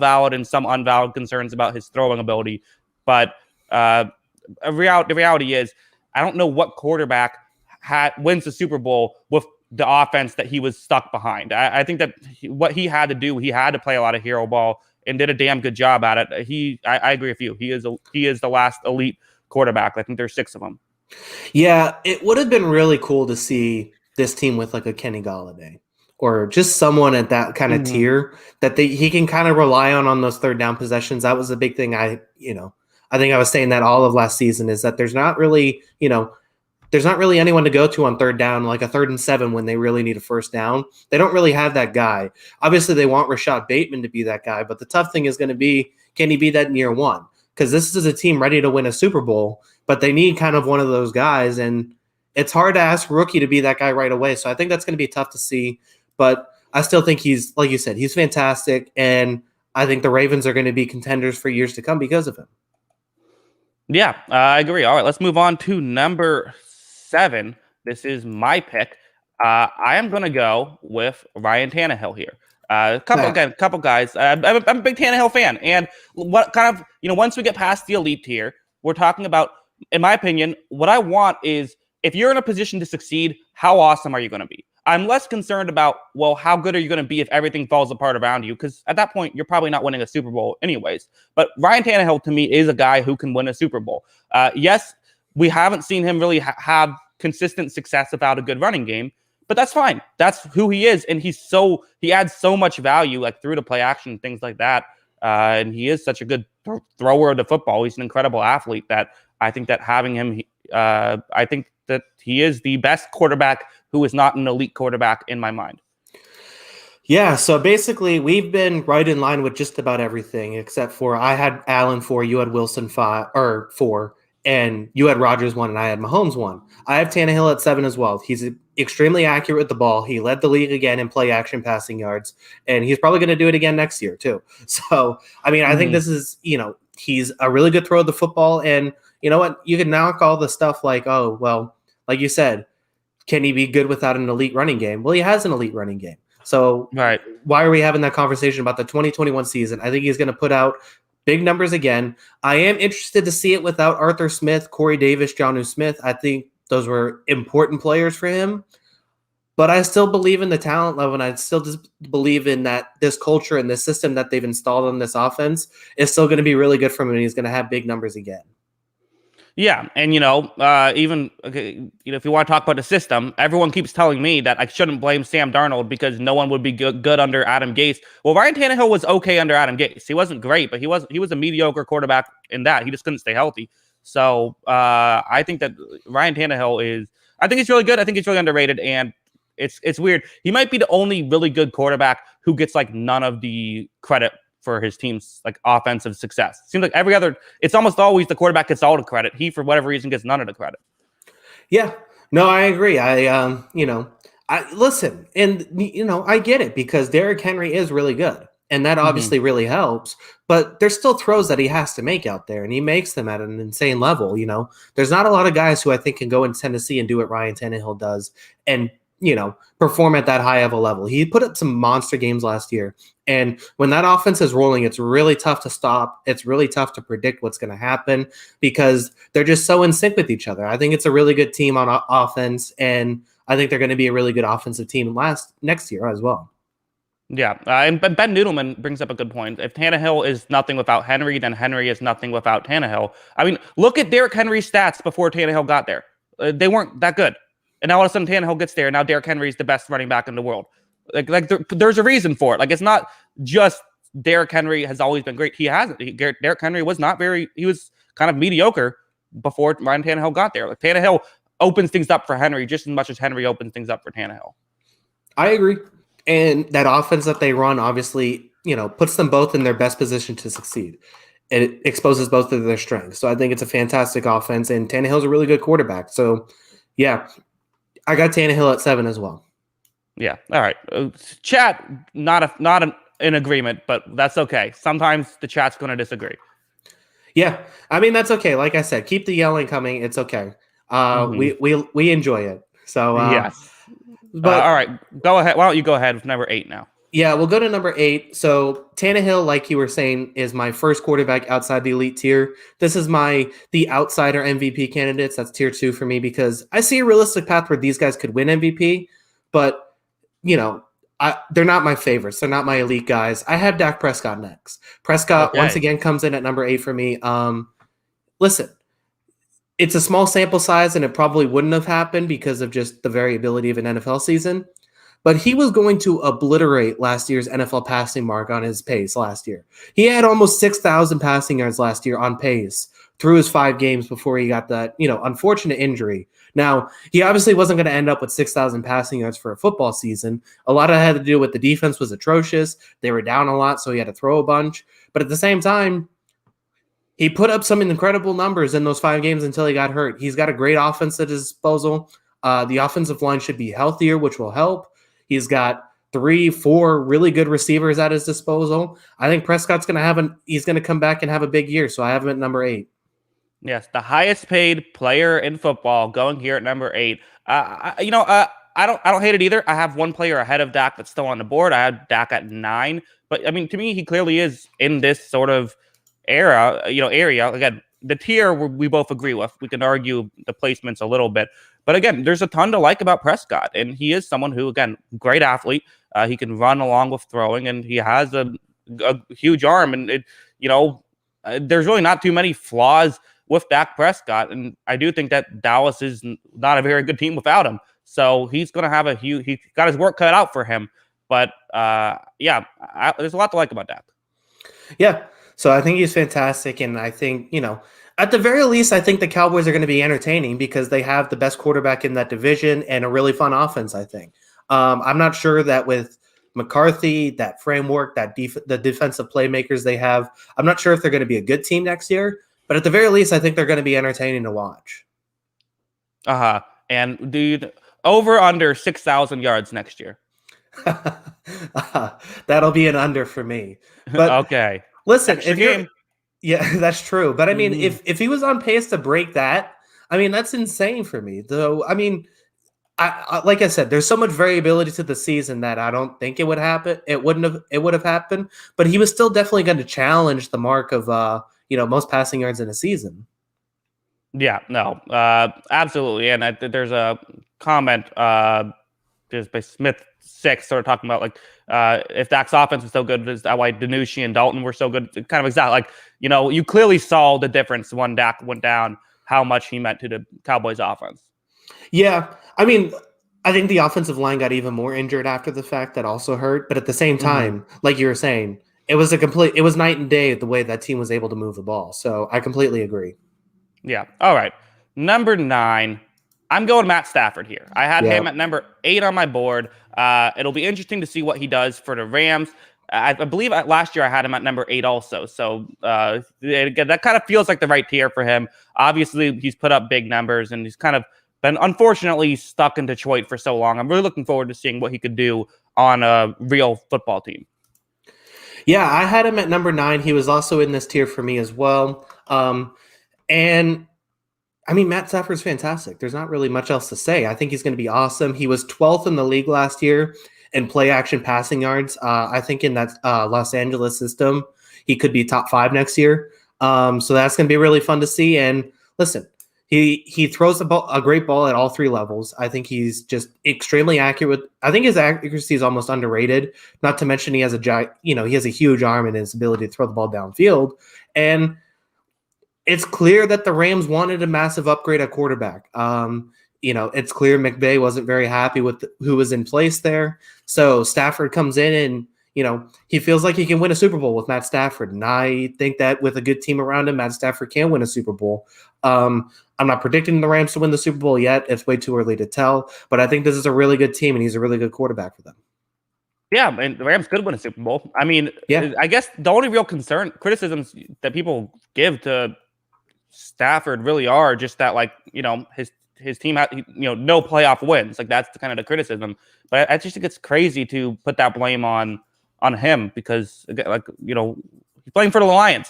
Speaker 1: valid and some unvalid concerns about his throwing ability. But the reality is, I don't know what quarterback wins the Super Bowl with the offense that he was stuck behind. I think that what he had to do, he had to play a lot of hero ball and did a damn good job at it. I agree with you. He is the last elite quarterback. I think there's 6 of them.
Speaker 2: Yeah, it would have been really cool to see this team with like a Kenny Golladay or just someone at that kind of tier that he can kind of rely on those third down possessions. That was the big thing. I think I was saying that all of last season is that there's not really anyone to go to on third down, like a 3rd and 7 when they really need a first down. They don't really have that guy. Obviously, they want Rashad Bateman to be that guy, but the tough thing is going to be, can he be that in year 1? Because this is a team ready to win a Super Bowl, but they need kind of one of those guys, and it's hard to ask a rookie to be that guy right away. So I think that's going to be tough to see, but I still think he's, like you said, he's fantastic, and I think the Ravens are going to be contenders for years to come because of him.
Speaker 1: Yeah, I agree. All right, let's move on to number 7. This is my pick. I am going to go with Ryan Tannehill here.
Speaker 2: That
Speaker 1: Couple guys. I'm a big Tannehill fan, and what kind of once we get past the elite tier, we're talking about, in my opinion, what I want is if you're in a position to succeed, how awesome are you going to be? I'm less concerned about, well, how good are you going to be if everything falls apart around you? Because at that point, you're probably not winning a Super Bowl anyways. But Ryan Tannehill, to me, is a guy who can win a Super Bowl. Yes, we haven't seen him really have consistent success without a good running game, but that's fine. That's who he is, and he adds so much value, like through the play action, things like that. And he is such a good thrower of the football. He's an incredible athlete that I think that having him, I think that he is the best quarterback who is not an elite quarterback in my mind.
Speaker 2: Yeah, so basically we've been right in line with just about everything except for I had Allen 4, you had Wilson 4, and you had Rodgers 1, and I had Mahomes 1. I have Tannehill at 7 as well. He's extremely accurate with the ball. He led the league again in play action passing yards, and he's probably going to do it again next year too. So, I mean, I think this is, he's a really good throw of the football, and you know what? You can knock all the stuff like, oh, well, like you said, can he be good without an elite running game? Well, he has an elite running game. So
Speaker 1: Right.
Speaker 2: why are we having that conversation about the 2021 season? I think he's going to put out big numbers again. I am interested to see it without Arthur Smith, Corey Davis, Jonnu Smith. I think those were important players for him. But I still believe in the talent level, and I still just believe in that this culture and this system that they've installed on this offense is still going to be really good for him, and he's going to have big numbers again.
Speaker 1: Yeah, and even if you want to talk about the system, everyone keeps telling me that I shouldn't blame Sam Darnold because no one would be good under Adam Gase. Well, Ryan Tannehill was okay under Adam Gase. He wasn't great, but he was a mediocre quarterback in that. He just couldn't stay healthy. So I think that Ryan Tannehill is. I think he's really good. I think he's really underrated, and it's weird. He might be the only really good quarterback who gets like none of the credit for his team's like offensive success. Seems like it's almost always the quarterback gets all the credit. He, for whatever reason, gets none of the credit.
Speaker 2: Yeah, no, I agree. I listen, and I get it because Derrick Henry is really good, and that obviously really helps. But there's still throws that he has to make out there, and he makes them at an insane level. There's not a lot of guys who I think can go in Tennessee and do what Ryan Tannehill does, and perform at that high of a level. He put up some monster games last year. And when that offense is rolling, it's really tough to stop. It's really tough to predict what's going to happen because they're just so in sync with each other. I think it's a really good team on offense, and I think they're going to be a really good offensive team next year as well.
Speaker 1: Yeah, and Ben Noodleman brings up a good point. If Tannehill is nothing without Henry, then Henry is nothing without Tannehill. I mean, look at Derrick Henry's stats before Tannehill got there. They weren't that good. And now all of a sudden Tannehill gets there, and now Derrick Henry is the best running back in the world. There's a reason for it. Like, it's not just Derrick Henry has always been great. He hasn't. Derrick Henry was not very. He was kind of mediocre before Ryan Tannehill got there. Like, Tannehill opens things up for Henry just as much as Henry opens things up for Tannehill.
Speaker 2: I agree. And that offense that they run obviously, puts them both in their best position to succeed. It exposes both of their strengths. So I think it's a fantastic offense, and Tannehill's a really good quarterback. So, yeah, I got Tannehill at 7 as well.
Speaker 1: Yeah. All right. Chat, not in agreement, but that's okay. Sometimes the chat's going to disagree.
Speaker 2: Yeah. I mean, that's okay. Like I said, keep the yelling coming. It's okay. We enjoy it. So,
Speaker 1: yes.
Speaker 2: But
Speaker 1: all right, go ahead. Why don't you go ahead with number 8 now?
Speaker 2: Yeah, we'll go to number 8. So Tannehill, like you were saying, is my first quarterback outside the elite tier. This is the outsider MVP candidates. That's tier 2 for me because I see a realistic path where these guys could win MVP, but they're not my favorites. They're not my elite guys. I have Dak Prescott next. Prescott once again comes in at number 8 for me. Listen, it's a small sample size, and it probably wouldn't have happened because of just the variability of an NFL season. But he was going to obliterate last year's NFL passing mark on his pace last year. He had almost 6,000 passing yards last year on pace through his 5 games before he got that, unfortunate injury. Now, he obviously wasn't going to end up with 6,000 passing yards for a football season. A lot of it had to do with the defense was atrocious. They were down a lot, so he had to throw a bunch. But at the same time, he put up some incredible numbers in those 5 games until he got hurt. He's got a great offense at his disposal. The offensive line should be healthier, which will help. He's got 3-4 really good receivers at his disposal. I think Prescott's going to he's going to come back and have a big year. So I have him at number 8.
Speaker 1: Yes, the highest paid player in football going here at number 8. I don't hate it either. I have one player ahead of Dak that's still on the board. I have Dak at 9, but I mean, to me, he clearly is in this sort of area. Again, the tier we both agree with. We can argue the placements a little bit, but again, there's a ton to like about Prescott, and he is someone who, again, great athlete. He can run along with throwing, and he has a huge arm, and there's really not too many flaws with Dak Prescott. And I do think that Dallas is not a very good team without him. So he's going to have he's got his work cut out for him. But there's a lot to like about Dak.
Speaker 2: Yeah. So I think he's fantastic. And I think, at the very least, I think the Cowboys are going to be entertaining because they have the best quarterback in that division and a really fun offense, I think. I'm not sure that with McCarthy, that framework, the defensive playmakers they have, I'm not sure if they're going to be a good team next year. But at the very least, I think they're going to be entertaining to watch.
Speaker 1: And dude, over under 6,000 yards next year.
Speaker 2: That'll be an under for me. But
Speaker 1: okay.
Speaker 2: Listen, yeah, that's true. But I mean, if he was on pace to break that, I mean, that's insane for me. Though, I mean, like I said, there's so much variability to the season that I don't think it would happen. It would have happened, but he was still definitely going to challenge the mark of most passing yards in a season.
Speaker 1: Yeah, no, absolutely. And there's a comment just by Smith6 sort of talking about like if Dak's offense was so good, is that why Danucci and Dalton were so good? Kind of exactly like, you clearly saw the difference when Dak went down, how much he meant to the Cowboys offense.
Speaker 2: Yeah, I mean, I think the offensive line got even more injured after the fact. That also hurt. But at the same time, like you were saying, it was night and day the way that team was able to move the ball. So I completely agree.
Speaker 1: Yeah. All right. Number 9, I'm going Matt Stafford here. I had him at number 8 on my board. It'll be interesting to see what he does for the Rams. I believe last year I had him at number 8 also. So that kind of feels like the right tier for him. Obviously, he's put up big numbers, and he's kind of been unfortunately stuck in Detroit for so long. I'm really looking forward to seeing what he could do on a real football team.
Speaker 2: Yeah, I had him at number 9. He was also in this tier for me as well. And I mean, Matt Stafford's fantastic. There's not really much else to say. I think he's going to be awesome. He was 12th in the league last year in play action passing yards. I think in that Los Angeles system, he could be top 5 next year. So that's going to be really fun to see. And listen, he throws a great ball at all 3 levels. I think he's just extremely accurate. I think his accuracy is almost underrated. Not to mention he has a huge arm and his ability to throw the ball downfield. And it's clear that the Rams wanted a massive upgrade at quarterback. It's clear McVay wasn't very happy with who was in place there. So Stafford comes in and, he feels like he can win a Super Bowl with Matt Stafford. And I think that with a good team around him, Matt Stafford can win a Super Bowl. I'm not predicting the Rams to win the Super Bowl yet. It's way too early to tell. But I think this is a really good team, and he's a really good quarterback for them.
Speaker 1: Yeah, and the Rams could win a Super Bowl. I mean, I guess the only real criticisms that people give to Stafford really are just that, like, his team had, no playoff wins. Like, that's kind of the criticism. But I just think it's crazy to put that blame on him because, like, he's playing for the Lions.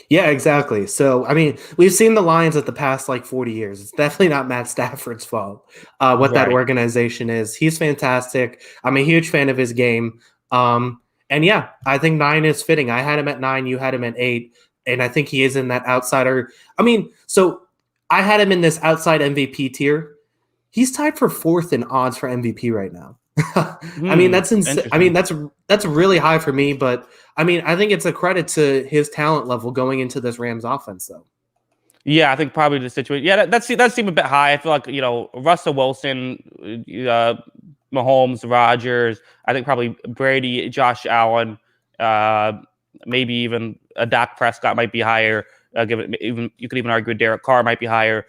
Speaker 2: Yeah, exactly. So, I mean, we've seen the Lions at the past, 40 years. It's definitely not Matt Stafford's fault that organization is. He's fantastic. I'm a huge fan of his game. And yeah, I think 9 is fitting. I had him at 9. You had him at 8. And I think he is in that outsider. I mean, so I had him in this outside MVP tier. He's tied for 4th in odds for MVP right now. I mean, that's insane. I mean, that's really high for me, but I mean, I think it's a credit to his talent level going into this Rams offense, though.
Speaker 1: Yeah, I think probably the situation. Yeah, that seemed a bit high. I feel like Russell Wilson, Mahomes, Rodgers. I think probably Brady, Josh Allen, maybe even Dak Prescott might be higher. You could even argue Derek Carr might be higher.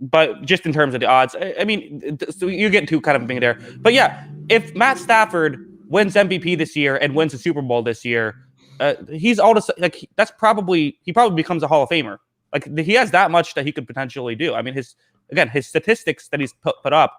Speaker 1: But just in terms of the odds, I mean, so you're getting too kind of being there. But yeah, if Matt Stafford wins MVP this year and wins the Super Bowl this year, he's all like he probably becomes a Hall of Famer. Like, he has that much that he could potentially do. I mean, his statistics that he's put up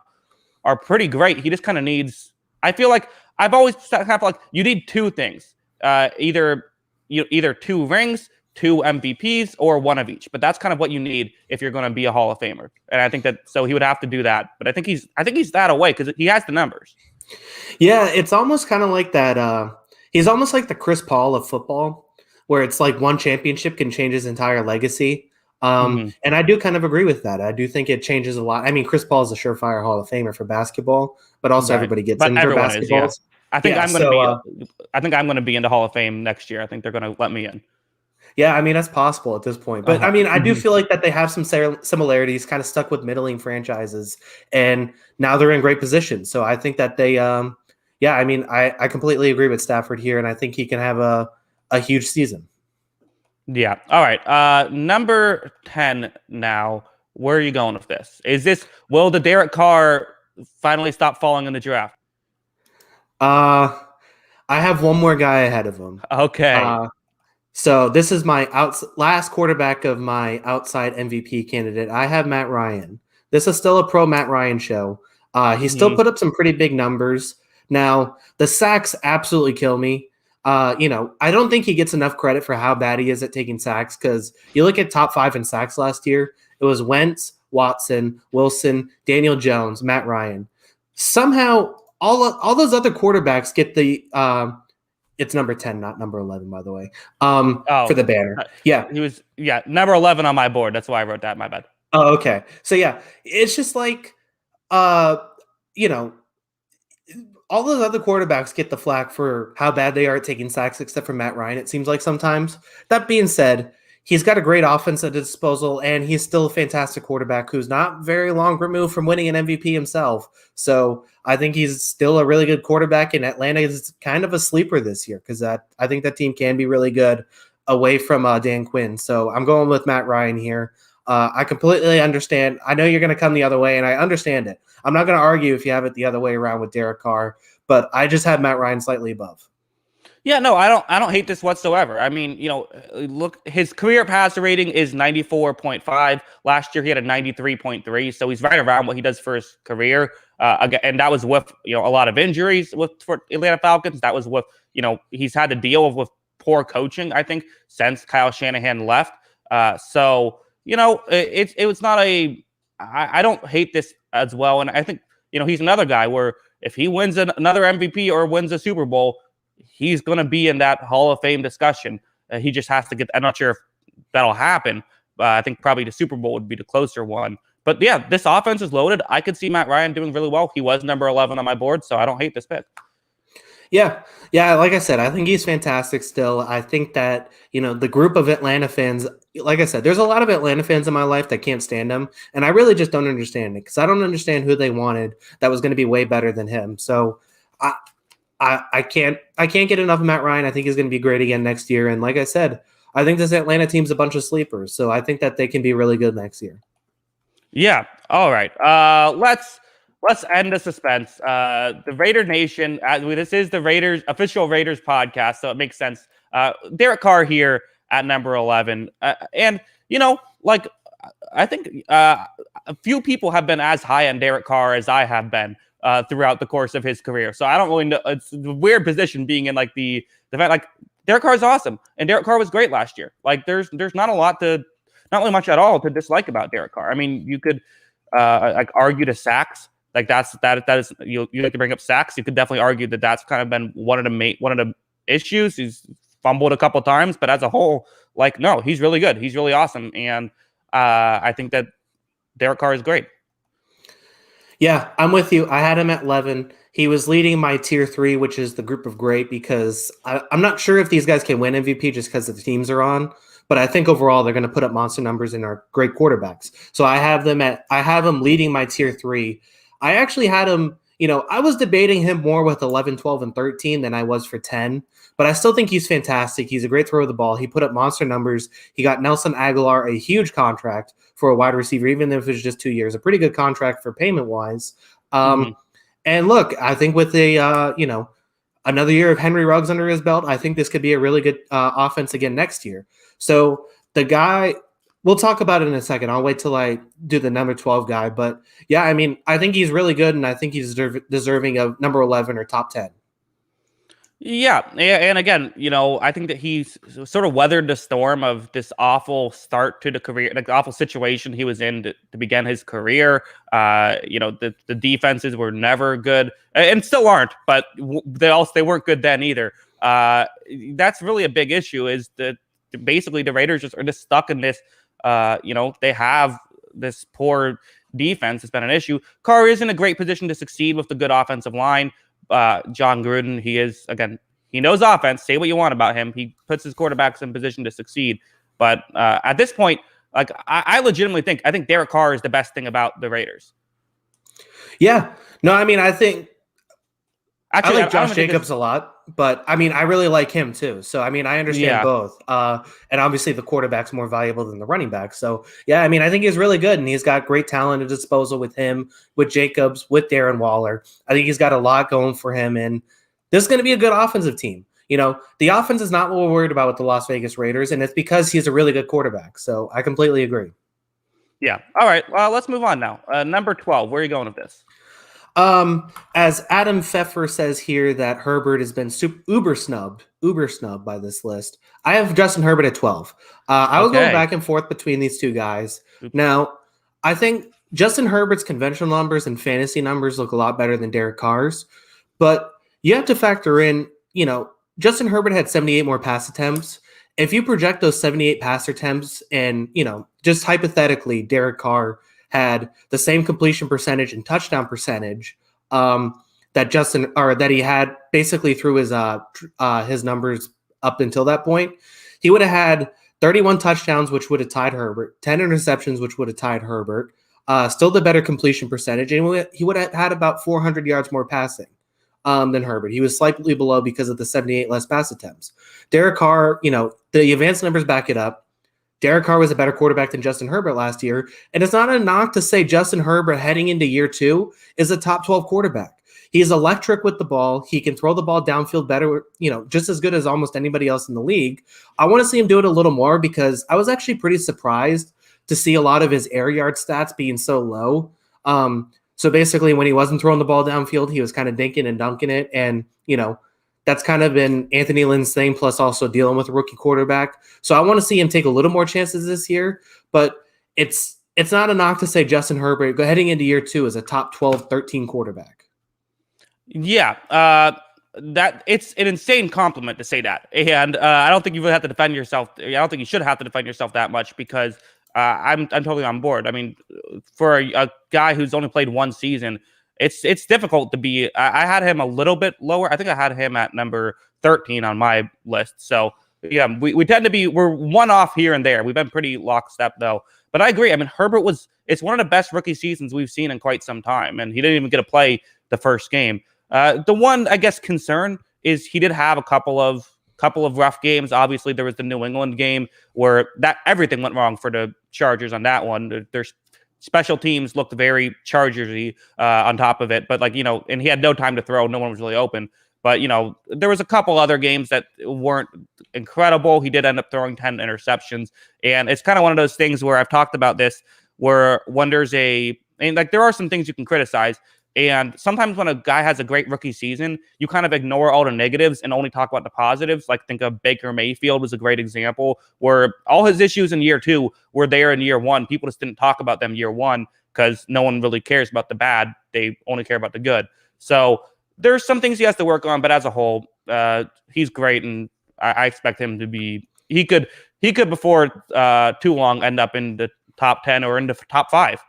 Speaker 1: are pretty great. He just kind of needs. I feel like I've always kind of like you need 2 things. Either 2 rings 2 MVPs or one of each. But that's kind of what you need if you're going to be a Hall of Famer. And I think that so he would have to do that. But I think he's that away because he has the numbers.
Speaker 2: Yeah, it's almost kind of like that. He's almost like the Chris Paul of football, where it's like one championship can change his entire legacy. And I do kind of agree with that. I do think it changes a lot. I mean, Chris Paul is a surefire Hall of Famer for basketball, but also everybody gets in for basketball.
Speaker 1: I think I'm going to be. I think I'm going to be in the Hall of Fame next year. I think they're going to let me in.
Speaker 2: Yeah, I mean that's possible at this point, but I mean I do feel like that they have some similarities, kind of stuck with middling franchises, and now they're in great position. So I think that they, I mean I completely agree with Stafford here, and I think he can have a huge season.
Speaker 1: Yeah. All right. Number 10 now. Where are you going with this? Will the Derek Carr finally stop falling in the draft?
Speaker 2: I have one more guy ahead of him.
Speaker 1: Okay.
Speaker 2: So this is my last quarterback of my outside MVP candidate. I have Matt Ryan. This is still a pro Matt Ryan show. He still put up some pretty big numbers. Now, the sacks absolutely kill me. I don't think he gets enough credit for how bad he is at taking sacks, because you look at top 5 in sacks last year, it was Wentz, Watson, Wilson, Daniel Jones, Matt Ryan. Somehow, all those other quarterbacks get the it's number 10, not number 11, by the way, for the banner. Yeah.
Speaker 1: He was, number 11 on my board. That's why I wrote that. My bad.
Speaker 2: Oh, okay. So, yeah, it's just like, all those other quarterbacks get the flack for how bad they are at taking sacks, except for Matt Ryan, it seems like sometimes. That being said, he's got a great offense at his disposal, and he's still a fantastic quarterback who's not very long removed from winning an MVP himself. So I think he's still a really good quarterback, and Atlanta is kind of a sleeper this year because I think that team can be really good away from Dan Quinn. So I'm going with Matt Ryan here. I completely understand. I know you're going to come the other way, and I understand it. I'm not going to argue if you have it the other way around with Derek Carr, but I just have Matt Ryan slightly above.
Speaker 1: Yeah, no, I don't hate this whatsoever. I mean, look, his career passer rating is 94.5. Last year he had a 93.3, so he's right around what he does for his career. Again, and that was with a lot of injuries for Atlanta Falcons. That was with he's had to deal with poor coaching, I think, since Kyle Shanahan left. So it was not I don't hate this as well, and I think he's another guy where if he wins another MVP or wins a Super Bowl, he's going to be in that Hall of Fame discussion. He just has to get. I'm not sure if that'll happen. I think probably the Super Bowl would be the closer one. But yeah, this offense is loaded. I could see Matt Ryan doing really well. He was number 11 on my board, so I don't hate this pick.
Speaker 2: Yeah. Like I said, I think he's fantastic still. I think that, the group of Atlanta fans, like I said, there's a lot of Atlanta fans in my life that can't stand him. And I really just don't understand it because I don't understand who they wanted that was going to be way better than him. So I can't get enough of Matt Ryan. I think he's going to be great again next year. And like I said, I think this Atlanta team's a bunch of sleepers. So I think that they can be really good next year. Yeah.
Speaker 1: All right. Let's end the suspense. The Raider Nation. This is the Raiders official Raiders podcast, so it makes sense. Derek Carr here at number 11, and I think a few people have been as high on Derek Carr as I have been throughout the course of his career. So I don't really know. It's a weird position being in the fact like Derek Carr is awesome, and Derek Carr was great last year. Like there's not really much at all to dislike about Derek Carr. I mean, you could argue the sacks. Like that is you like to bring up sacks. You could definitely argue that that's kind of been one of the issues. He's fumbled a couple times, but as a whole, no, he's really good. He's really awesome, and I think that Derek Carr is great.
Speaker 2: Yeah, I'm with you. I had him at 11. He was leading my tier 3, which is the group of great, because I'm not sure if these guys can win MVP just because the teams are on. But I think overall they're going to put up monster numbers and are great quarterbacks. So I have him leading my tier 3. I actually had him, I was debating him more with 11, 12, and 13 than I was for 10. But I still think he's fantastic. He's a great thrower of the ball. He put up monster numbers. He got Nelson Aguilar a huge contract for a wide receiver, even if it was just 2 years. A pretty good contract for payment-wise. And look, I think with another year of Henry Ruggs under his belt, I think this could be a really good offense again next year. So the guy, we'll talk about it in a second. I'll wait till I do the number 12 guy. But yeah, I mean, I think he's really good, and I think he's deserving of number 11 or top 10.
Speaker 1: Yeah, and again, I think that he's sort of weathered the storm of this awful start to the career, like the awful situation he was in to begin his career. The defenses were never good, and still aren't, but they weren't good then either. That's really a big issue. Is that basically the Raiders are just stuck in this. They have this poor defense. It's been an issue. Carr is in a great position to succeed with the good offensive line. John Gruden, he knows offense. Say what you want about him. He puts his quarterbacks in position to succeed. But at this point, like I legitimately think Derek Carr is the best thing about the Raiders.
Speaker 2: Yeah. No, I mean, I think
Speaker 1: Actually,
Speaker 2: I like Josh Jacobs a lot, but I mean, I really like him too. So, I mean, I understand both. And obviously the quarterback's more valuable than the running back. So, yeah, I mean, I think he's really good and he's got great talent at disposal with him, with Jacobs, with Darren Waller. I think he's got a lot going for him. And this is going to be a good offensive team. The offense is not what we're worried about with the Las Vegas Raiders, and it's because he's a really good quarterback. So I completely agree.
Speaker 1: Yeah. All right. Well, let's move on now. Number 12. Where are you going with this?
Speaker 2: As Adam Pfeffer says here that Herbert has been uber snubbed by this list. I have Justin Herbert at 12. I was going back and forth between these two guys.
Speaker 1: Oops.
Speaker 2: Now, I think Justin Herbert's conventional numbers and fantasy numbers look a lot better than Derek Carr's, but you have to factor in, Justin Herbert had 78 more pass attempts. If you project those 78 pass attempts and, just hypothetically, Derek Carr had the same completion percentage and touchdown percentage that he had basically through his numbers up until that point, he would have had 31 touchdowns, which would have tied Herbert, 10 interceptions, which would have tied Herbert, still the better completion percentage, and he would have had about 400 yards more passing than Herbert. He was slightly below because of the 78 less pass attempts. Derek Carr, the advanced numbers back it up. Derek Carr was a better quarterback than Justin Herbert last year. And it's not a knock to say Justin Herbert heading into year 2 is a top 12 quarterback. He's electric with the ball. He can throw the ball downfield better, just as good as almost anybody else in the league. I want to see him do it a little more because I was actually pretty surprised to see a lot of his air yard stats being so low. So basically when he wasn't throwing the ball downfield, he was kind of dinking and dunking it. And, that's kind of been Anthony Lynn's thing, plus also dealing with a rookie quarterback. So I want to see him take a little more chances this year, but it's not a knock to say Justin Herbert heading into year 2 is a top 12, 13 quarterback.
Speaker 1: Yeah, that it's an insane compliment to say that. And I don't think you really have to defend yourself. I don't think you should have to defend yourself that much because I'm totally on board. I mean, for a guy who's only played one season, it's difficult to be. I had him a little bit lower. I think I had him at number 13 on my list. So yeah, we tend to we're one off here and there. We've been pretty lockstep though. But I agree. I mean, Herbert it's one of the best rookie seasons we've seen in quite some time, and he didn't even get to play the first game. The one I guess concern is he did have a couple of rough games. Obviously, there was the New England game where everything went wrong for the Chargers on that one. There's special teams looked very Chargers-y on top of it. But, and he had no time to throw. No one was really open. But, there was a couple other games that weren't incredible. He did end up throwing 10 interceptions. And it's kind of one of those things where I've talked about this, where when there are some things you can criticize. And sometimes when a guy has a great rookie season, you kind of ignore all the negatives and only talk about the positives. Like think of Baker Mayfield was a great example where all his issues in year 2 were there in year 1. People just didn't talk about them year 1 because no one really cares about the bad. They only care about the good. So there's some things he has to work on, but as a whole, he's great. And I expect him to be, he could before too long end up in the top 10 or in the top 5.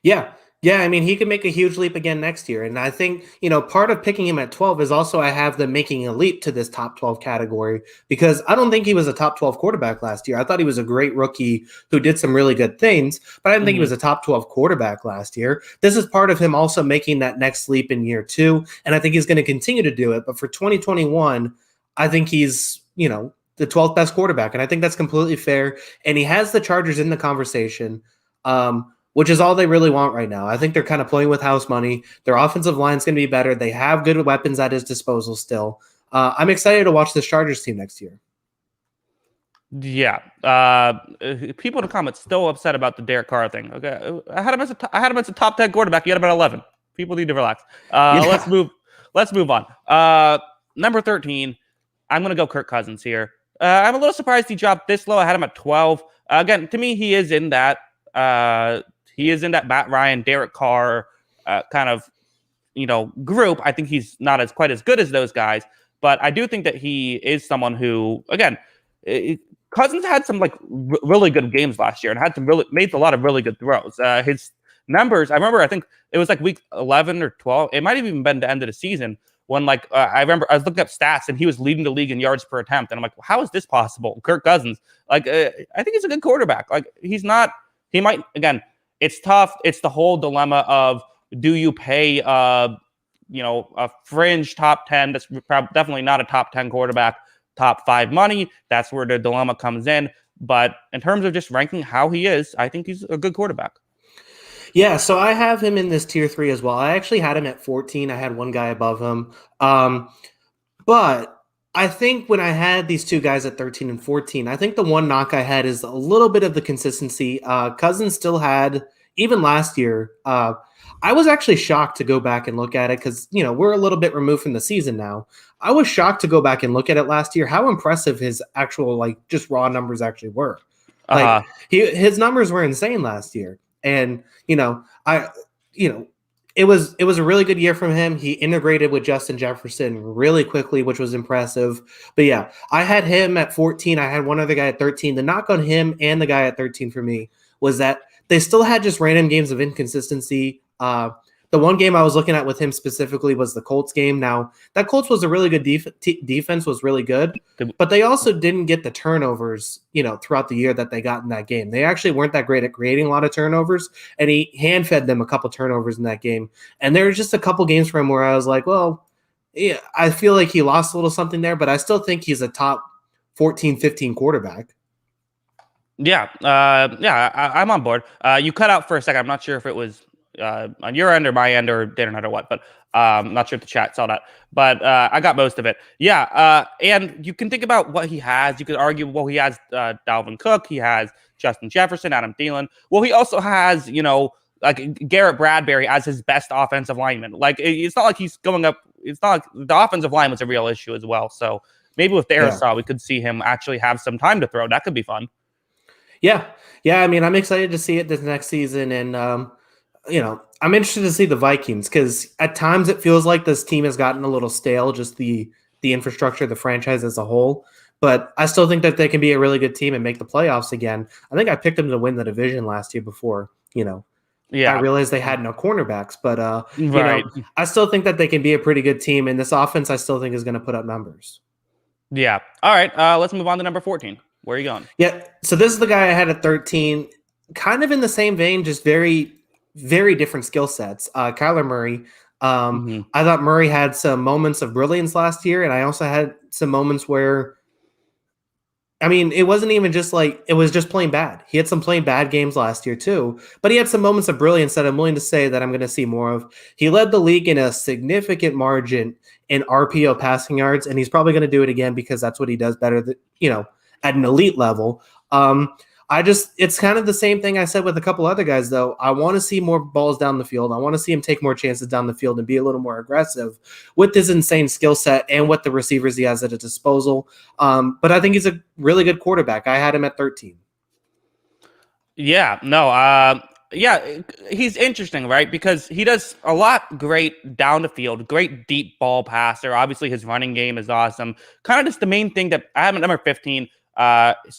Speaker 2: Yeah. Yeah, I mean, he could make a huge leap again next year. And I think, part of picking him at 12 is also I have them making a leap to this top 12 category because I don't think he was a top 12 quarterback last year. I thought he was a great rookie who did some really good things, but I didn't think he was a top 12 quarterback last year. This is part of him also making that next leap in year 2. And I think he's going to continue to do it. But for 2021, I think he's, the 12th best quarterback. And I think that's completely fair. And he has the Chargers in the conversation. Which is all they really want right now. I think they're kind of playing with house money. Their offensive line is going to be better. They have good weapons at his disposal still. I'm excited to watch this Chargers team next year.
Speaker 1: Yeah. People in the comments still upset about the Derek Carr thing. Okay. I had him as a top 10 quarterback. You had him at 11. People need to relax. Let's move on. number 13, I'm going to go Kirk Cousins here. I'm a little surprised he dropped this low. I had him at 12. Again, to me, he is in that Matt Ryan, Derek Carr kind of group. I think he's not quite as good as those guys, but I do think that he is someone who, again, Cousins had some really good games last year and made a lot of really good throws. His numbers, I think it was week 11 or 12. It might have even been the end of the season when I remember I was looking up stats and he was leading the league in yards per attempt. And I'm like, well, how is this possible? Kirk Cousins, I think he's a good quarterback. He might, again, it's tough. It's the whole dilemma of, do you pay a fringe top 10? That's definitely not a top 10 quarterback, top 5 money. That's where the dilemma comes in. But in terms of just ranking how he is, I think he's a good quarterback.
Speaker 2: Yeah, so I have him in this tier 3 as well. I actually had him at 14. I had one guy above him. But I think when I had these two guys at 13 and 14, I think the one knock I had is a little bit of the consistency. Cousins still had, even last year, I was actually shocked to go back and look at it because, we're a little bit removed from the season now. I was shocked to go back and look at it last year, how impressive his actual, just raw numbers actually were. His numbers were insane last year. And, it was a really good year from him. He integrated with Justin Jefferson really quickly, which was impressive. But yeah, I had him at 14. I had one other guy at 13. The knock on him and the guy at 13 for me was that they still had just random games of inconsistency. The one game I was looking at with him specifically was the Colts game. Now, that Colts was a really good defense, was really good, but they also didn't get the turnovers, throughout the year that they got in that game. They actually weren't that great at creating a lot of turnovers, and he hand-fed them a couple turnovers in that game. And there were just a couple games for him where I was like, well, yeah, I feel like he lost a little something there, but I still think he's a top 14, 15 quarterback.
Speaker 1: Yeah, I'm on board. You cut out for a second. I'm not sure if it was on your end or my end or internet or what, but I'm not sure if the chat saw that. But I got most of it. Yeah, and you can think about what he has. You could argue, well, he has Dalvin Cook. He has Justin Jefferson, Adam Thielen. Well, he also has, Garrett Bradbury as his best offensive lineman. It's not like he's going up. It's not like the offensive line was a real issue as well. So maybe with Darisaw, we could see him actually have some time to throw. That could be fun.
Speaker 2: Yeah. I mean, I'm excited to see it this next season, and I'm interested to see the Vikings because at times it feels like this team has gotten a little stale, just the infrastructure, the franchise as a whole. But I still think that they can be a really good team and make the playoffs again. I think I picked them to win the division last year before, I realized they had no cornerbacks, but I still think that they can be a pretty good team, and this offense I still think is going to put up numbers.
Speaker 1: Yeah. All right. Let's move on to number 14. Where are you going?
Speaker 2: Yeah. So this is the guy I had at 13, kind of in the same vein, just very, very different skill sets. Kyler Murray. I thought Murray had some moments of brilliance last year, and I also had some moments where, it wasn't even just it was just plain bad. He had some plain bad games last year too, but he had some moments of brilliance that I'm willing to say that I'm going to see more of. He led the league in a significant margin in RPO passing yards, and he's probably going to do it again because that's what he does better than, at an elite level. It's kind of the same thing I said with a couple other guys, though. I want to see more balls down the field. I want to see him take more chances down the field and be a little more aggressive with his insane skill set and with the receivers he has at his disposal. But I think he's a really good quarterback. I had him at 13.
Speaker 1: Yeah, no, he's interesting, right? Because he does a lot great down the field, great deep ball passer. Obviously, his running game is awesome. Kind of just the main thing that I have at number 15.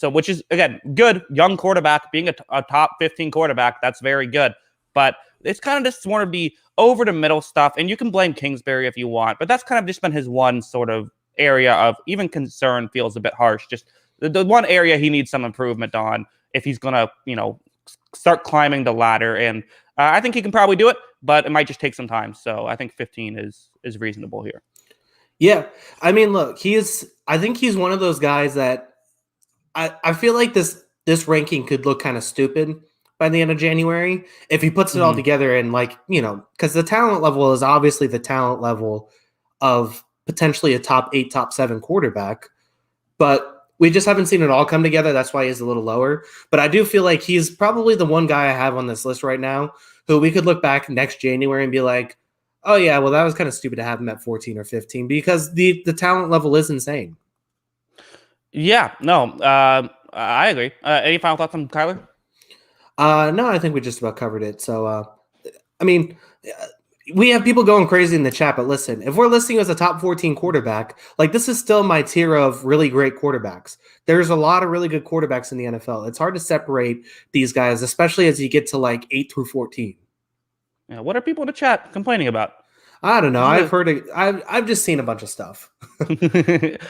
Speaker 1: Which is, again, good young quarterback, being a top 15 quarterback. That's very good. But it's kind of just one of the over the middle stuff. And you can blame Kingsbury if you want, but that's kind of just been his one sort of area of even concern. Feels a bit harsh. Just the one area he needs some improvement on if he's going to, start climbing the ladder. And I think he can probably do it, but it might just take some time. So I think 15 is reasonable here.
Speaker 2: Yeah. Look, I think he's one of those guys that I feel like this ranking could look kind of stupid by the end of January if he puts it all together and because the talent level is obviously the talent level of potentially a top 8, top 7 quarterback, but we just haven't seen it all come together. That's why he's a little lower. But I do feel like he's probably the one guy I have on this list right now who we could look back next January and be like, Oh yeah, well that was kind of stupid to have him at 14 or 15 because the talent level is insane.
Speaker 1: Yeah, no, I agree. Any final thoughts on Kyler?
Speaker 2: No, I think we just about covered it. So I mean, we have people going crazy in the chat, but listen, if we're listing as a top 14 quarterback, like this is still my tier of really great quarterbacks. There's a lot of really good quarterbacks in the NFL. It's hard to separate these guys, especially as you get to like 8 through 14.
Speaker 1: Yeah, what are people in the chat complaining about?
Speaker 2: I don't know. I've just seen a bunch of stuff.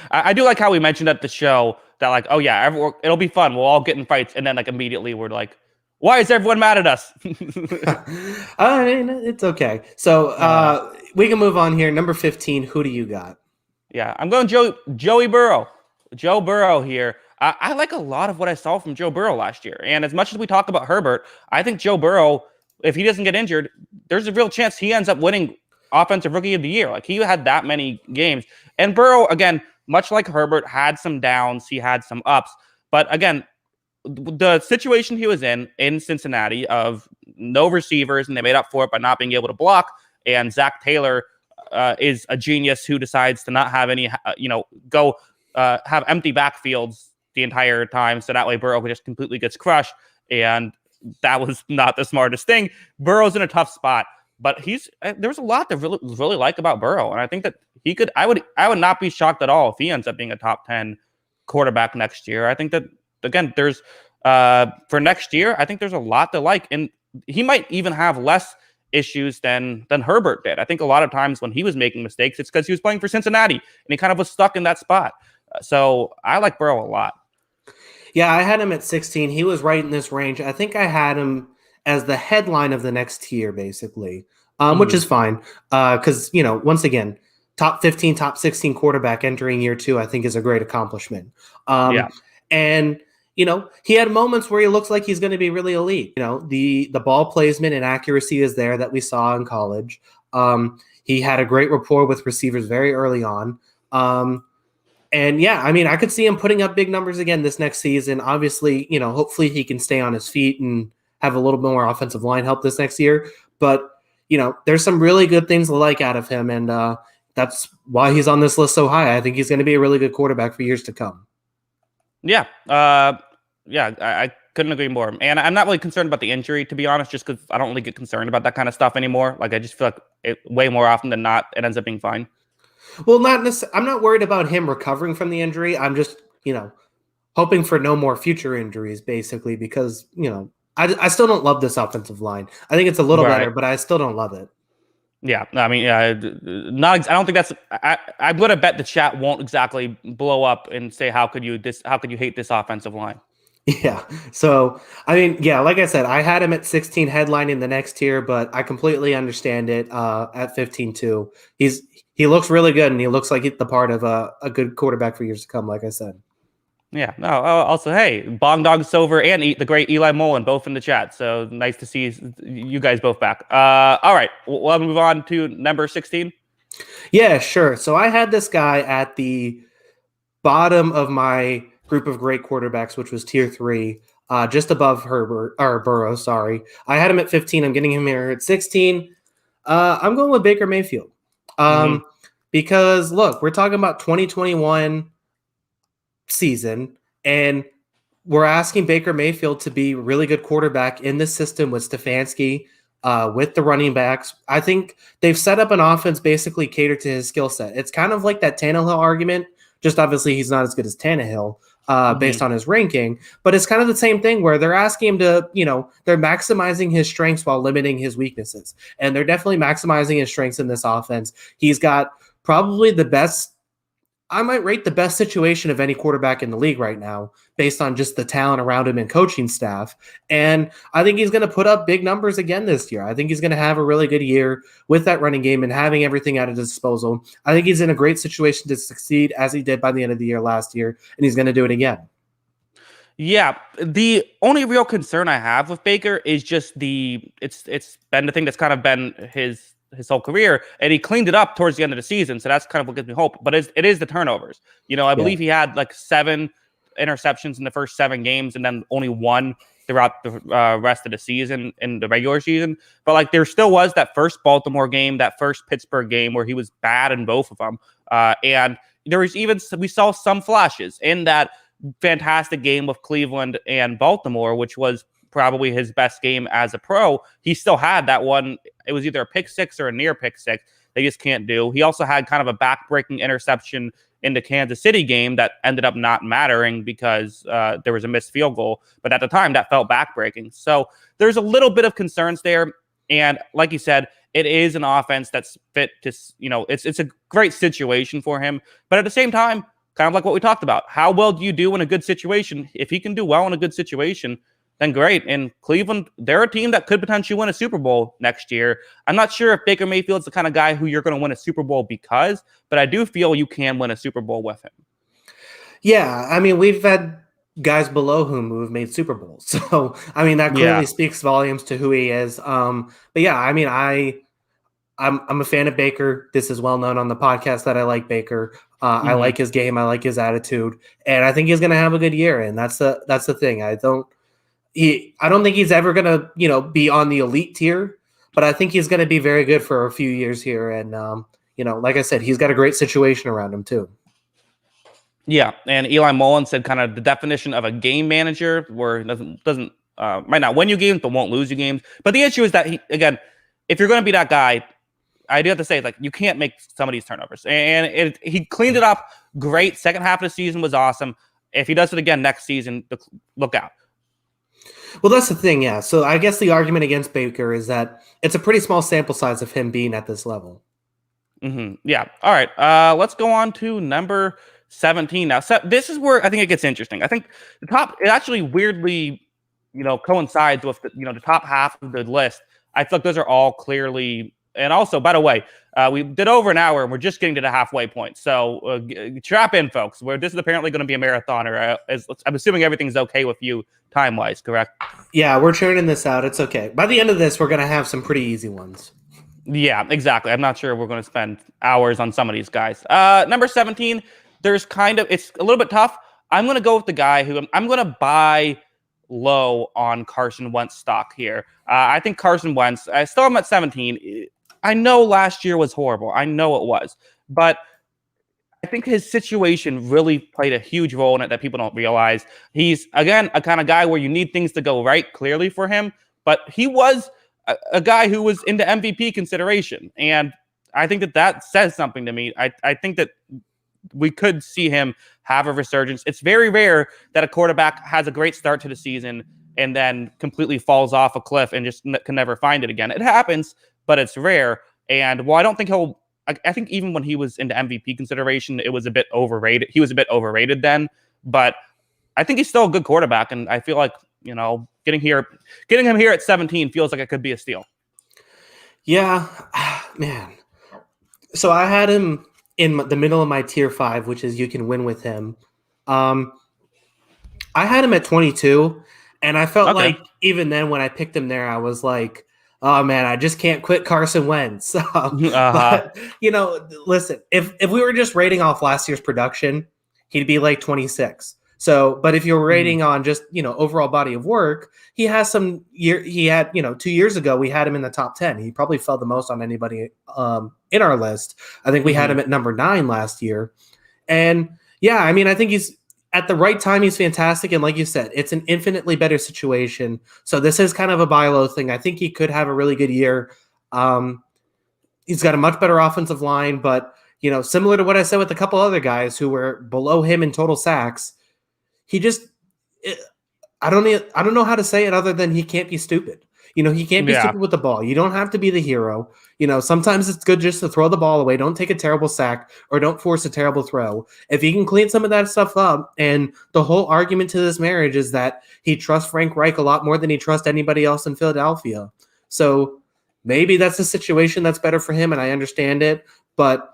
Speaker 1: I do like how we mentioned at the show that like, oh yeah, it'll be fun. We'll all get in fights, and then like immediately we're like, why is everyone mad at us?
Speaker 2: I mean, it's okay. So we can move on here. Number 15. Who do you got?
Speaker 1: Yeah, I'm going Joey Burrow. Joe Burrow here. I like a lot of what I saw from Joe Burrow last year. And as much as we talk about Herbert, I think Joe Burrow, if he doesn't get injured, there's a real chance he ends up winning Offensive Rookie of the Year. Like he had that many games. And Burrow, again, much like Herbert, had some downs, he had some ups. But again, the situation he was in Cincinnati of no receivers, and they made up for it by not being able to block. And Zach Taylor is a genius who decides to not have any, go have empty backfields the entire time. So that way Burrow just completely gets crushed. And that was not the smartest thing. Burrow's in a tough spot, but there's a lot to really like about Burrow. And I think that he could, I would not be shocked at all if he ends up being a top 10 quarterback next year. I think that, again, there's for next year, I think there's a lot to like. And he might even have less issues than Herbert did. I think a lot of times when he was making mistakes, it's because he was playing for Cincinnati and he kind of was stuck in that spot. So I like Burrow a lot.
Speaker 2: Yeah, I had him at 16. He was right in this range. I think I had him as the headline of the next tier, basically, which is fine. Because, once again, top 15, top 16 quarterback entering year 2, I think is a great accomplishment. And, he had moments where he looks like he's going to be really elite. The ball placement and accuracy is there that we saw in college. He had a great rapport with receivers very early on. And yeah, I mean, I could see him putting up big numbers again this next season. Obviously, hopefully he can stay on his feet and have a little bit more offensive line help this next year. But, there's some really good things to like out of him. And that's why he's on this list so high. I think he's going to be a really good quarterback for years to come.
Speaker 1: Yeah. I couldn't agree more. And I'm not really concerned about the injury, to be honest, just because I don't really get concerned about that kind of stuff anymore. Like, I just feel like way more often than not, it ends up being fine.
Speaker 2: Well, not necessarily. I'm not worried about him recovering from the injury. I'm just, hoping for no more future injuries, basically, because, I still don't love this offensive line. I think it's a little better, but I still don't love it.
Speaker 1: Yeah, I mean, I don't think that's. I'm going to bet the chat won't exactly blow up and say, how could you hate this offensive line?
Speaker 2: Yeah. So, I mean, yeah, like I said, I had him at 16 headlining the next tier, but I completely understand it at 15 too. He looks really good, and he looks like the part of a good quarterback for years to come, like I said.
Speaker 1: Yeah. No. Also, hey, Bong Dog Silver and the great Eli Mullen both in the chat. So nice to see you guys both back. All right, we'll move on to number 16.
Speaker 2: Yeah, sure. So I had this guy at the bottom of my group of great quarterbacks, which was tier 3, just above Burrow. Sorry, I had him at 15. I'm getting him here at 16. I'm going with Baker Mayfield. Because look, we're talking about 2021 season, and we're asking Baker Mayfield to be a really good quarterback in this system with Stefanski, with the running backs. I think they've set up an offense basically catered to his skill set. It's kind of like that Tannehill argument, just obviously he's not as good as Tannehill based on his ranking, but it's kind of the same thing where they're asking him to, they're maximizing his strengths while limiting his weaknesses. And they're definitely maximizing his strengths in this offense. He's got probably the best, I might rate the best situation of any quarterback in the league right now based on just the talent around him and coaching staff. And I think he's going to put up big numbers again this year. I think he's going to have a really good year with that running game and having everything at his disposal. I think he's in a great situation to succeed as he did by the end of the year last year, and he's going to do it again.
Speaker 1: Yeah, the only real concern I have with Baker is just it's been the thing that's kind of been his whole career, and he cleaned it up towards the end of the season. So that's kind of what gives me hope. But it is the turnovers. I believe he had like 7 interceptions in the first 7 games, and then only 1 throughout the rest of the season in the regular season. But like there still was that first Baltimore game, that first Pittsburgh game where he was bad in both of them. And there was even, we saw some flashes in that fantastic game with Cleveland and Baltimore, which was probably his best game as a pro. He still had that one. It was either a pick six or a near pick six. They just can't do. He also had kind of a back-breaking interception in the Kansas City game that ended up not mattering because there was a missed field goal. But at the time, that felt back-breaking. So there's a little bit of concerns there. And like you said, it is an offense that's fit to, it's a great situation for him. But at the same time, kind of like what we talked about, how well do you do in a good situation? If he can do well in a good situation, then great. And Cleveland, they're a team that could potentially win a Super Bowl next year. I'm not sure if Baker Mayfield's the kind of guy who you're going to win a Super Bowl because, but I do feel you can win a Super Bowl with him.
Speaker 2: Yeah, I mean, we've had guys below whom who have made Super Bowls. So, I mean, that clearly speaks volumes to who he is. But yeah, I mean, I'm a fan of Baker. This is well known on the podcast that I like Baker. I like his game. I like his attitude, and I think he's going to have a good year. And that's the thing. I don't think he's ever going to, be on the elite tier, but I think he's going to be very good for a few years here. And, like I said, he's got a great situation around him too. Yeah.
Speaker 1: And Eli Mullen said kind of the definition of a game manager where it doesn't might not win you games, but won't lose you games. But the issue is that if you're going to be that guy, I do have to say, like, you can't make some of these turnovers. And he cleaned it up great. Second half of the season was awesome. If he does it again next season, look out.
Speaker 2: Well, that's the thing, yeah. So I guess the argument against Baker is that it's a pretty small sample size of him being at this level.
Speaker 1: Yeah. All right. Let's go on to number 17 now. So this is where I think it gets interesting. I think the top, it actually weirdly, coincides with the top half of the list. I feel like those are all clearly. And also, by the way, we did over an hour, and we're just getting to the halfway point. So strap in, folks. This is apparently going to be a marathoner. I'm assuming everything's okay with you time-wise, correct?
Speaker 2: Yeah, we're churning this out. It's okay. By the end of this, we're going to have some pretty easy ones.
Speaker 1: Yeah, exactly. I'm not sure we're going to spend hours on some of these guys. Number 17, it's a little bit tough. I'm going to go with the guy who I'm going to buy low on Carson Wentz stock here. I think Carson Wentz, I still am at 17. I know last year was horrible. I know it was. But I think his situation really played a huge role in it that people don't realize. He's, again, a kind of guy where you need things to go right clearly for him. But he was a guy who was into MVP consideration. And I think that says something to me. I think that we could see him have a resurgence. It's very rare that a quarterback has a great start to the season and then completely falls off a cliff and just can never find it again. It happens, but it's rare. And while I don't think I think even when he was into MVP consideration, it was a bit overrated. He was a bit overrated then, but I think he's still a good quarterback. And I feel like, getting him here at 17 feels like it could be a steal.
Speaker 2: Yeah, man. So I had him in the middle of my tier 5, which is you can win with him. I had him at 22, and I felt like even then when I picked him there, I was like, oh man, I just can't quit Carson Wentz. But, listen, if we were just rating off last year's production, he'd be like 26. So, but if you're rating on just, overall body of work, he has 2 years ago, we had him in the top 10. He probably fell the most on anybody in our list. I think we had him at number 9 last year. And yeah, I mean, I think he's at the right time. He's fantastic. And like you said, it's an infinitely better situation. So this is kind of a buy low thing. I think he could have a really good year. He's got a much better offensive line, but similar to what I said with a couple other guys who were below him in total sacks, I don't know how to say it other than he can't be stupid. He can't be stupid with the ball. You don't have to be the hero. Sometimes it's good just to throw the ball away. Don't take a terrible sack or don't force a terrible throw. If he can clean some of that stuff up, and the whole argument to this marriage is that he trusts Frank Reich a lot more than he trusts anybody else in Philadelphia. So maybe that's a situation that's better for him, and I understand it. But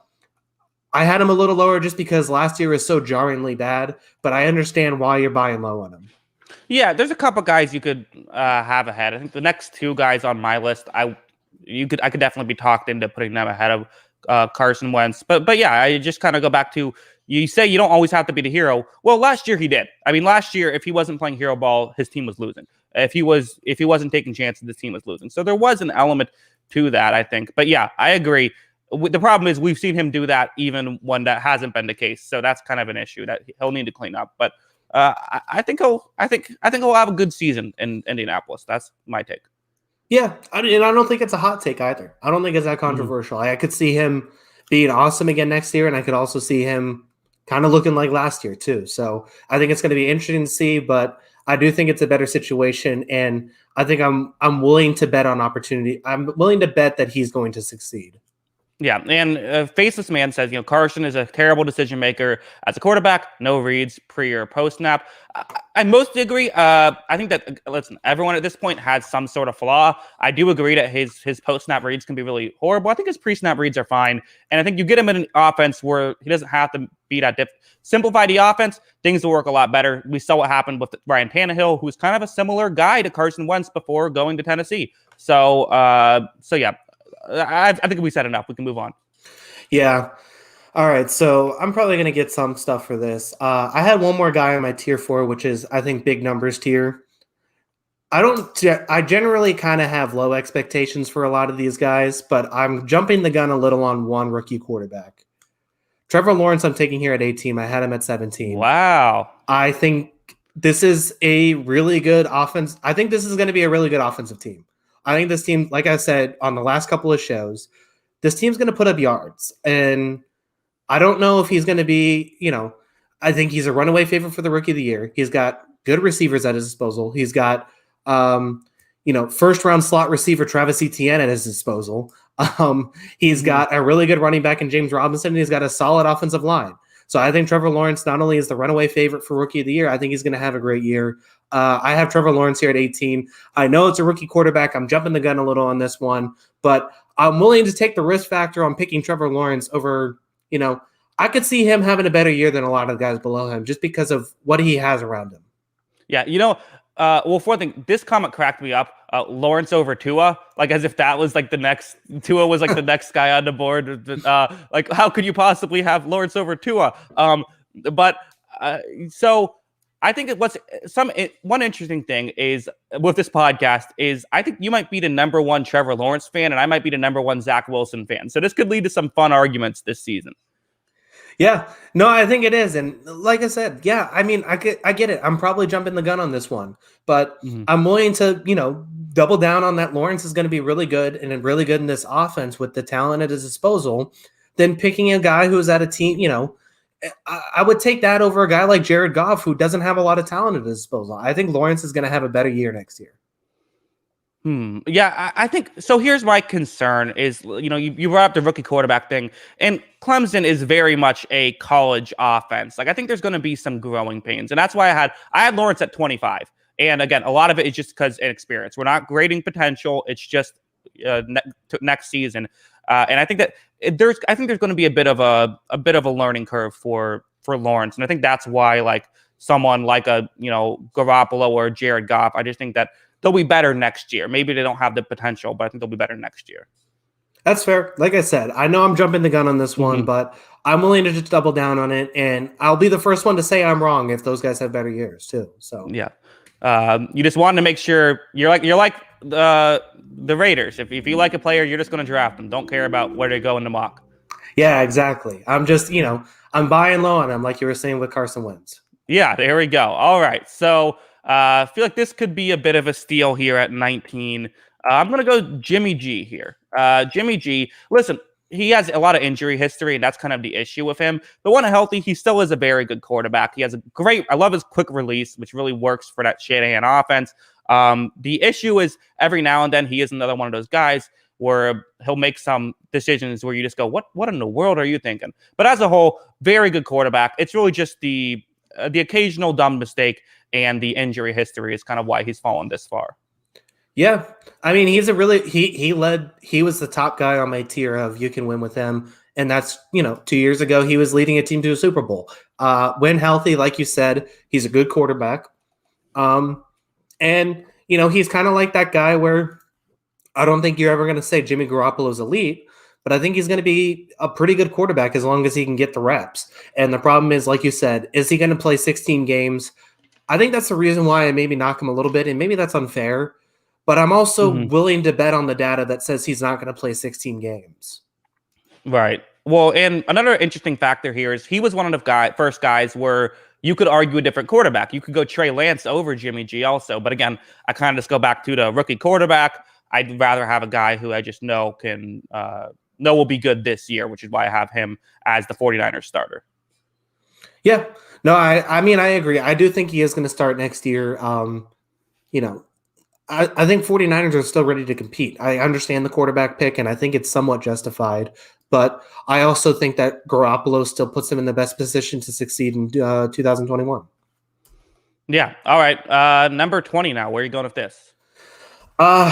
Speaker 2: I had him a little lower just because last year was so jarringly bad, but I understand why you're buying low on him.
Speaker 1: Yeah, there's a couple guys you could have ahead. I think the next 2 guys on my list, I could definitely be talked into putting them ahead of Carson Wentz. But yeah, I just kind of go back to, you say you don't always have to be the hero. Well, last year he did. I mean, last year, if he wasn't playing hero ball, his team was losing. if he wasn't taking chances, the team was losing. So there was an element to that, I think. But yeah, I agree. The problem is we've seen him do that even when that hasn't been the case. So that's kind of an issue that he'll need to clean up. But I think he'll have a good season in Indianapolis. That's my take.
Speaker 2: Yeah, and I don't think it's a hot take either. I don't think it's that controversial. I could see him being awesome again next year, and I could also see him kind of looking like last year too. So I think it's going to be interesting to see, but I do think it's a better situation, and I think I'm willing to bet on opportunity. I'm willing to bet that he's going to succeed.
Speaker 1: Yeah, and Faceless Man says, Carson is a terrible decision maker as a quarterback. No reads pre or post snap. I mostly agree. I think that listen, everyone at this point has some sort of flaw. I do agree that his post snap reads can be really horrible. I think his pre snap reads are fine, and I think you get him in an offense where he doesn't have to be that simplify the offense. Things will work a lot better. We saw what happened with Ryan Tannehill, who's kind of a similar guy to Carson Wentz before going to Tennessee. So yeah. I think we said enough. We can move on.
Speaker 2: Yeah. All right. So I'm probably going to get some stuff for this. I had one more guy on my tier 4, which is, I think, big numbers tier. I generally kind of have low expectations for a lot of these guys, but I'm jumping the gun a little on one rookie quarterback. Trevor Lawrence, I'm taking here at 18. I had him at 17.
Speaker 1: Wow.
Speaker 2: I think this is a really good offense. I think this is going to be a really good offensive team. I think this team, like I said on the last couple of shows, this team's going to put up yards. And I don't know if he's going to be, I think he's a runaway favorite for the rookie of the year. He's got good receivers at his disposal. He's got, first round slot receiver Travis Etienne at his disposal. He's got a really good running back in James Robinson, and he's got a solid offensive line. So I think Trevor Lawrence not only is the runaway favorite for rookie of the year, I think he's going to have a great year. I have Trevor Lawrence here at 18. I know it's a rookie quarterback. I'm jumping the gun a little on this one, but I'm willing to take the risk factor on picking Trevor Lawrence over, I could see him having a better year than a lot of the guys below him just because of what he has around him.
Speaker 1: Yeah, well, for one thing, this comment cracked me up. Lawrence over Tua, like as if that was like the next Tua was like the next guy on the board. Like how could you possibly have Lawrence over Tua? So I think one interesting thing is with this podcast is I think you might be the number one Trevor Lawrence fan, and I might be the number one Zach Wilson fan. So this could lead to some fun arguments this season.
Speaker 2: Yeah, no, I think it is. And like I said, yeah, I mean, I get it. I'm probably jumping the gun on this one, but I'm willing to, double down on that. Lawrence is going to be really good and really good in this offense with the talent at his disposal. Then picking a guy who's at a team, I would take that over a guy like Jared Goff, who doesn't have a lot of talent at his disposal. I think Lawrence is going to have a better year next year.
Speaker 1: Yeah, I think so. Here's my concern is, you brought up the rookie quarterback thing, and Clemson is very much a college offense. Like, I think there's going to be some growing pains, and that's why I had Lawrence at 25. And again, a lot of it is just because inexperience. We're not grading potential. It's just next season. And I think that there's going to be a bit of a learning curve for Lawrence, and I think that's why like someone like a Garoppolo or Jared Goff, I just think that they'll be better next year. Maybe they don't have the potential, but I think they'll be better next year. That's
Speaker 2: fair. Like I said, I know I'm jumping the gun on this one, but I'm willing to just double down on it, and I'll be the first one to say I'm wrong if those guys have better years too. So
Speaker 1: yeah, you just wanted to make sure you're like the Raiders. If you like a player, you're just going to draft them. Don't care about where they go in the mock.
Speaker 2: Yeah, exactly. I'm just I'm buying low on them, like you were saying with Carson Wentz.
Speaker 1: Yeah, there we go. All right, so I feel like this could be a bit of a steal here at 19. I'm going to go Jimmy G here. Jimmy G, listen, he has a lot of injury history, and that's kind of the issue with him. But when healthy, he still is a very good quarterback. He has I love his quick release, which really works for that Shanahan offense. The issue is every now and then he is another one of those guys where he'll make some decisions where you just go, what in the world are you thinking? But as a whole, very good quarterback. It's really just the occasional dumb mistake and the injury history is kind of why he's fallen this far.
Speaker 2: Yeah. I mean, he's he was the top guy on my tier of you can win with him. And that's, 2 years ago, he was leading a team to a Super Bowl. When healthy, like you said, he's a good quarterback. And, he's kind of like that guy where I don't think you're ever going to say Jimmy Garoppolo's elite, but I think he's going to be a pretty good quarterback as long as he can get the reps. And the problem is, like you said, is he going to play 16 games? I think that's the reason why I maybe knock him a little bit, and maybe that's unfair. But I'm also willing to bet on the data that says he's not going to play 16 games.
Speaker 1: Right. Well, and another interesting factor here is he was one of the first guys where you could argue a different quarterback. You could go Trey Lance over Jimmy G also. But again, I kind of just go back to the rookie quarterback. I'd rather have a guy who I just know will be good this year, which is why I have him as the 49ers starter.
Speaker 2: Yeah. No, I mean, I agree. I do think he is going to start next year. I think 49ers are still ready to compete. I understand the quarterback pick, and I think it's somewhat justified. But I also think that Garoppolo still puts them in the best position to succeed in 2021.
Speaker 1: Yeah. All right. Number 20 now. Where are you going with this?
Speaker 2: I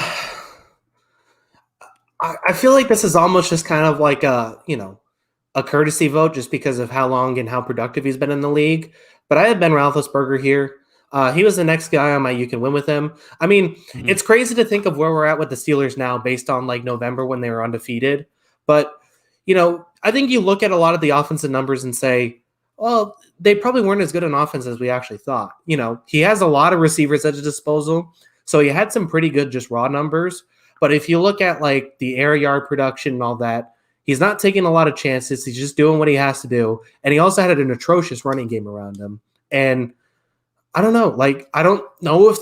Speaker 2: feel like this is almost just kind of like a courtesy vote just because of how long and how productive he's been in the league. But I have Ben Roethlisberger here. He was the next guy on my you can win with him. I mean, it's crazy to think of where we're at with the Steelers now based on like November when they were undefeated. But, I think you look at a lot of the offensive numbers and say, well, they probably weren't as good an offense as we actually thought. He has a lot of receivers at his disposal. So he had some pretty good just raw numbers. But if you look at like the air yard production and all that, he's not taking a lot of chances. He's just doing what he has to do. And he also had an atrocious running game around him. And I don't know. Like, I don't know if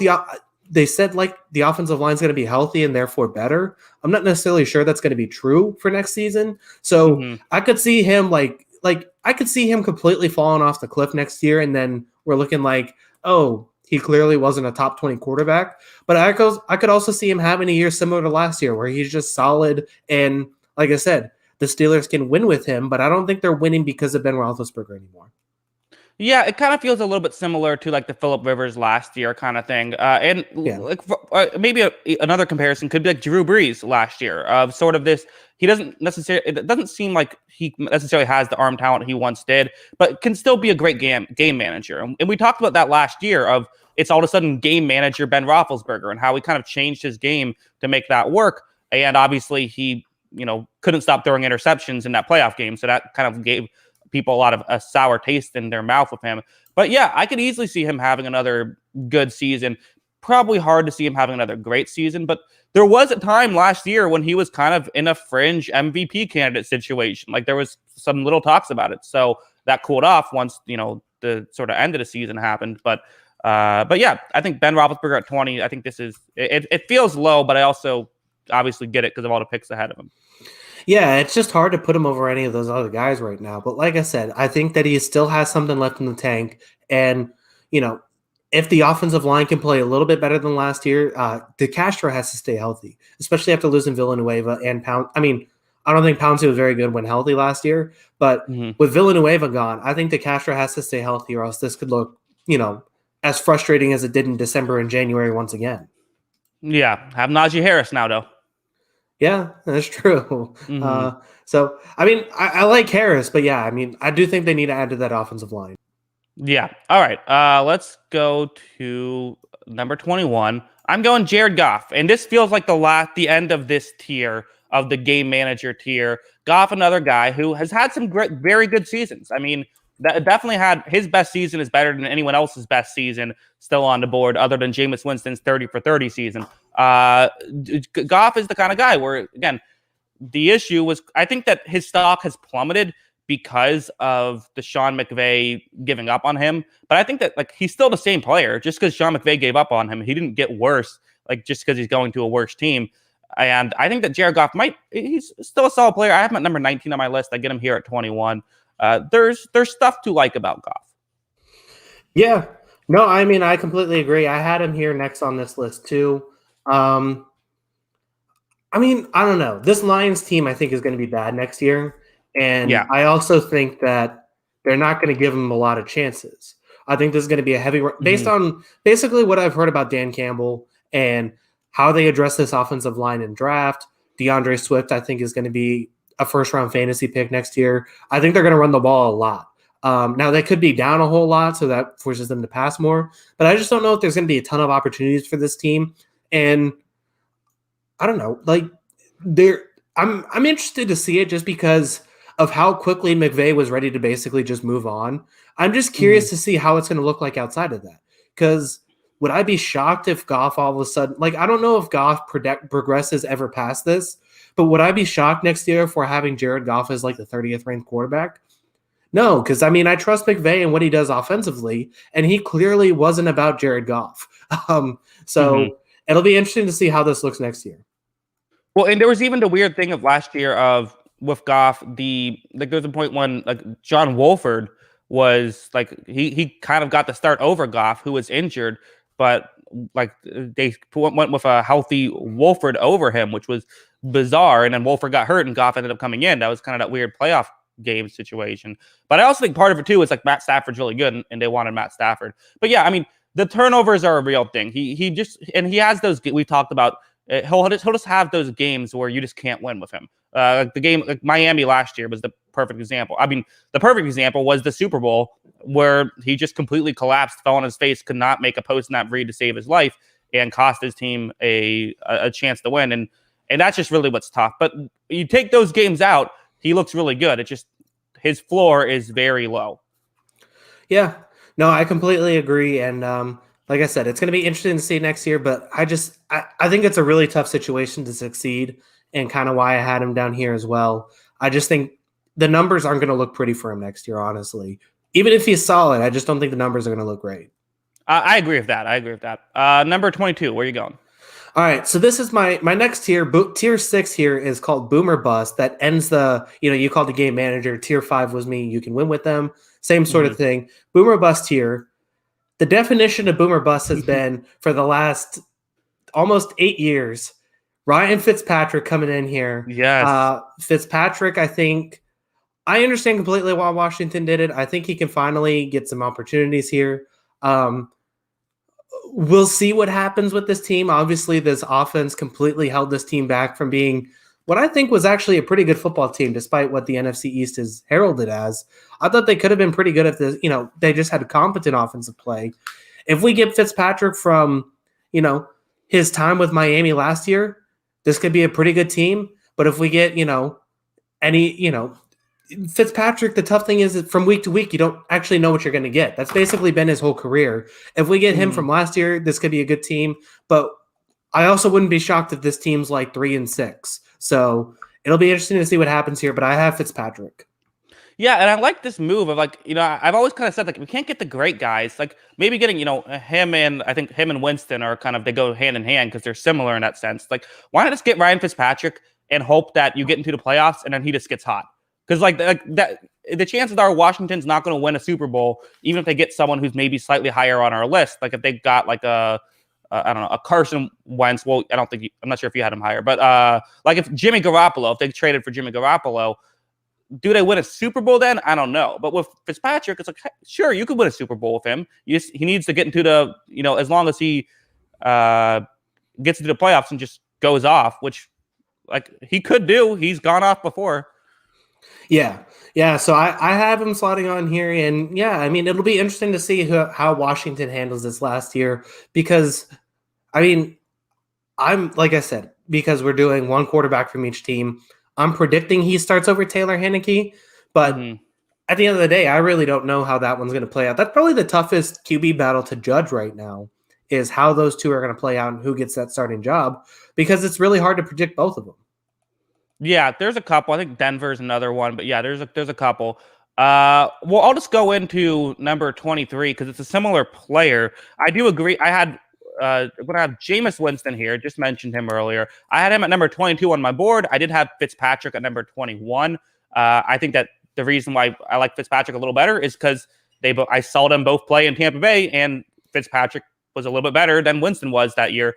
Speaker 2: they said like the offensive line is going to be healthy and therefore better. I'm not necessarily sure that's going to be true for next season. So I could see him like I could see him completely falling off the cliff next year. And then we're looking like, oh, he clearly wasn't a top 20 quarterback. But I could also see him having a year similar to last year where he's just solid. And like I said, the Steelers can win with him, but I don't think they're winning because of Ben Roethlisberger anymore.
Speaker 1: Yeah, it kind of feels a little bit similar to like the Phillip Rivers last year kind of thing. Maybe another comparison could be like Drew Brees last year of sort of this. It doesn't seem like he necessarily has the arm talent he once did, but can still be a great game manager. And we talked about that last year of it's all of a sudden game manager Ben Roethlisberger and how he kind of changed his game to make that work. And obviously he, couldn't stop throwing interceptions in that playoff game. So that kind of gave people a lot of a sour taste in their mouth with him. But yeah, I could easily see him having another good season. Probably hard to see him having another great season, but there was a time last year when he was kind of in a fringe MVP candidate situation. Like there was some little talks about it. So that cooled off once, the sort of end of the season happened. But yeah, I think Ben Roethlisberger at 20, I think this is, it feels low, but I also obviously get it because of all the picks ahead of him.
Speaker 2: Yeah, it's just hard to put him over any of those other guys right now. But like I said, I think that he still has something left in the tank. And, if the offensive line can play a little bit better than last year, DeCastro has to stay healthy, especially after losing Villanueva and Pound. I mean, I don't think Pouncey was very good when healthy last year. But with Villanueva gone, I think DeCastro has to stay healthy or else this could look, as frustrating as it did in December and January once again.
Speaker 1: Yeah, have Najee Harris now, though.
Speaker 2: Yeah, that's true. So, I mean, I like Harris, but yeah, I mean, I do think they need to add to that offensive line.
Speaker 1: Yeah. All right. Let's go to number 21. I'm going Jared Goff, and this feels like the end of this tier of the game manager tier. Goff, another guy who has had some very good seasons. I mean, that definitely had his best season is better than anyone else's best season still on the board, other than Jameis Winston's 30 for 30 season. Goff is the kind of guy where, again, the issue was I think that his stock has plummeted because of the Sean McVay giving up on him. But I think that like he's still the same player. Just because Sean McVay gave up on him, he didn't get worse, like just because he's going to a worse team. And I think that Jared Goff he's still a solid player. I have him at number 19 on my list. I get him here at 21. There's stuff to like about Goff.
Speaker 2: Yeah. No, I mean, I completely agree. I had him here next on this list too. I mean, I don't know. This Lions team, I think, is going to be bad next year. And I also think that they're not going to give him a lot of chances. I think this is going to be a heavy based on basically what I've heard about Dan Campbell and how they address this offensive line in draft. DeAndre Swift, I think, is going to be a first-round fantasy pick next year. I think they're going to run the ball a lot. Now, they could be down a whole lot, so that forces them to pass more. But I just don't know if there's going to be a ton of opportunities for this team. And I don't know. Like, I'm interested to see it just because of how quickly McVay was ready to basically just move on. I'm just curious to see how it's going to look like outside of that. Because would I be shocked if Goff all of a sudden, like, I don't know if Goff progresses ever past this, but would I be shocked next year if we're having Jared Goff as like the 30th ranked quarterback? No, because I mean, I trust McVay and what he does offensively, and he clearly wasn't about Jared Goff. So it'll be interesting to see how this looks next year.
Speaker 1: Well, and there was even the weird thing of last year of with Goff, there's a point when like John Wolford was like he kind of got the start over Goff, who was injured, but like they went with a healthy Wolford over him, which was bizarre. And then Wolford got hurt, and Goff ended up coming in. That was kind of that weird playoff game situation. But I also think part of it too is like Matt Stafford's really good, and they wanted Matt Stafford. But yeah, I mean the turnovers are a real thing. He just and he has those we talked about. He'll just have those games where you just can't win with him. Like the game, like Miami last year was the perfect example. I mean, the perfect example was the Super Bowl where he just completely collapsed, fell on his face, could not make a post-snap read to save his life, and cost his team a chance to win. And that's just really what's tough. But you take those games out, he looks really good. It's just his floor is very low.
Speaker 2: Yeah, no, I completely agree. And like I said, it's going to be interesting to see next year, but I think it's a really tough situation to succeed, and kind of why I had him down here as well. I just think the numbers aren't going to look pretty for him next year, honestly. Even if he's solid, I just don't think the numbers are going to look great.
Speaker 1: I agree with that. Number 22, where are you going?
Speaker 2: All right, so this is my next tier. Tier 6 here is called Boomer Bust. That ends you called the game manager. Tier 5 was me. You can win with them. Same sort of thing. Boomer Bust tier. The definition of Boomer Bust has been for the last almost 8 years, Ryan Fitzpatrick coming in here.
Speaker 1: Yes.
Speaker 2: Fitzpatrick, I understand completely why Washington did it. I think he can finally get some opportunities here. We'll see what happens with this team. Obviously, this offense completely held this team back from being what I think was actually a pretty good football team, despite what the NFC East is heralded as. I thought they could have been pretty good if they just had a competent offensive play. If we get Fitzpatrick from, his time with Miami last year, this could be a pretty good team. But if we get, Fitzpatrick, the tough thing is that from week to week, you don't actually know what you're going to get. That's basically been his whole career. If we get him from last year, this could be a good team. But I also wouldn't be shocked if this team's like 3-6. So it'll be interesting to see what happens here. But I have Fitzpatrick.
Speaker 1: Yeah, and I like this move of I've always kind of said we can't get the great guys. Like maybe getting, him and Winston are they go hand in hand because they're similar in that sense. Like why not just get Ryan Fitzpatrick and hope that you get into the playoffs and then he just gets hot? Because the chances are Washington's not going to win a Super Bowl, even if they get someone who's maybe slightly higher on our list. Like if they got a Carson Wentz. Well, I'm not sure if you had him higher, but if Jimmy Garoppolo, if they traded for Jimmy Garoppolo, do they win a Super Bowl then? I don't know. But with Fitzpatrick, it's like, sure, you could win a Super Bowl with him. He needs to get into the, as long as he gets into the playoffs and just goes off, which he could do. He's gone off before.
Speaker 2: Yeah. So I have him slotting on here, and it'll be interesting to see how Washington handles this last year because, I'm like I said, because we're doing one quarterback from each team, I'm predicting he starts over Taylor Heinicke, but at the end of the day, I really don't know how that one's going to play out. That's probably the toughest QB battle to judge right now is how those two are going to play out and who gets that starting job because it's really hard to predict both of them.
Speaker 1: Yeah, there's a couple. I think Denver's another one, but yeah, there's a couple. Well, I'll just go into number 23 because it's a similar player. I do agree. I had when I have Jameis Winston here, just mentioned him earlier. I had him at number 22 on my board. I did have Fitzpatrick at number 21. I think that the reason why I like Fitzpatrick a little better is because I saw them both play in Tampa Bay, and Fitzpatrick was a little bit better than Winston was that year.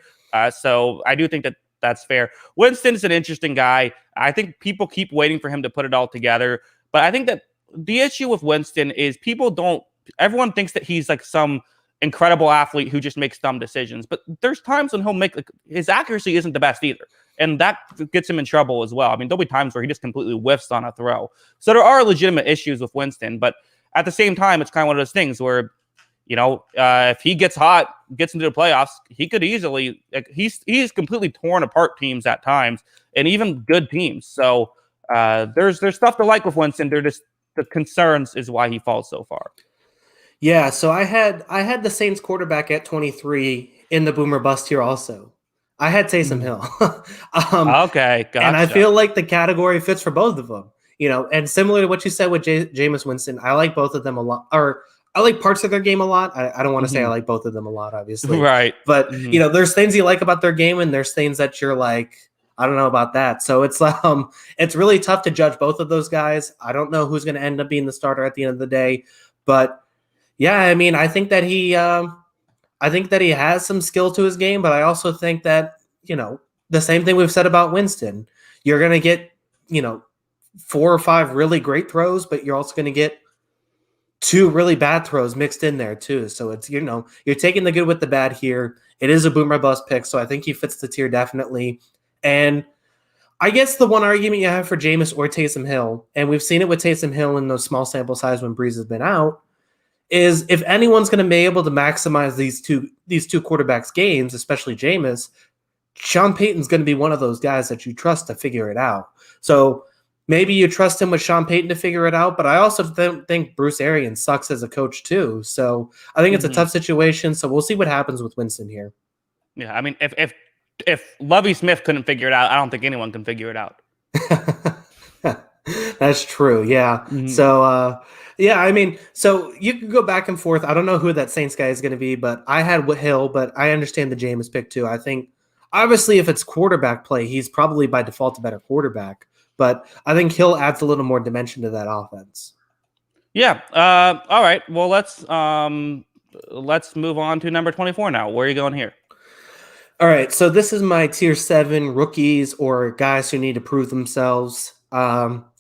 Speaker 1: So I do think that that's fair. Winston's an interesting guy. I think people keep waiting for him to put it all together. But I think that the issue with Winston is everyone thinks that he's like some incredible athlete who just makes dumb decisions. But there's times when he'll his accuracy isn't the best either. And that gets him in trouble as well. There'll be times where he just completely whiffs on a throw. So there are legitimate issues with Winston. But at the same time, it's kind of one of those things where, if he gets hot, gets into the playoffs, he could easily he's completely torn apart teams at times, and even good teams. So there's stuff to like with Winston. They're just the concerns is why he falls so far.
Speaker 2: Yeah, so I had the Saints quarterback at 23 in the boomer bust here also. I had Taysom
Speaker 1: Mhm.
Speaker 2: Hill. um,
Speaker 1: Okay,
Speaker 2: and I
Speaker 1: gotcha.
Speaker 2: feel like the category fits for both of them. And similar to what you said with Jameis Winston, I like both of them a lot, or I like parts of their game a lot. I don't want to say I
Speaker 1: Mhm.
Speaker 2: like both of them a lot, obviously,
Speaker 1: Right.
Speaker 2: but
Speaker 1: Mhm.
Speaker 2: there's things you like about their game, and there's things that you're like, I don't know about that. So it's really tough to judge both of those guys. I don't know who's going to end up being the starter at the end of the day, but yeah, I mean, I think that he has some skill to his game, but I also think that the same thing we've said about Winston. You're going to get you know 4 or 5 really great throws, but you're also going to get 2 really bad throws mixed in there too. So it's you're taking the good with the bad here. It is a boomer bust pick, so I think he fits the tier definitely. And I guess the one argument you have for Jameis or Taysom Hill, and we've seen it with Taysom Hill in those small sample size when Breeze has been out, is if anyone's going to be able to maximize these two quarterbacks' games, especially Jameis, Sean Payton's going to be one of those guys that you trust to figure it out. So maybe you trust him with Sean Payton to figure it out, but I also think Bruce Arians sucks as a coach too. So I think it's a
Speaker 1: Mhm.
Speaker 2: tough situation. So we'll see what happens with Winston here.
Speaker 1: Yeah, I mean, if Lovie Smith couldn't figure it out, I don't think anyone can figure it out.
Speaker 2: That's true. Yeah.
Speaker 1: Mhm.
Speaker 2: So, yeah, I mean, so you could go back and forth. I don't know who that Saints guy is going to be, but I had Hill, but I understand the Jameis pick too. I think obviously if it's quarterback play, he's probably by default a better quarterback, but I think Hill adds a little more dimension to that offense.
Speaker 1: Yeah. All right. Well, let's move on to number 24 now. Where are you going here?
Speaker 2: All right. So this is my tier 7 rookies or guys who need to prove themselves.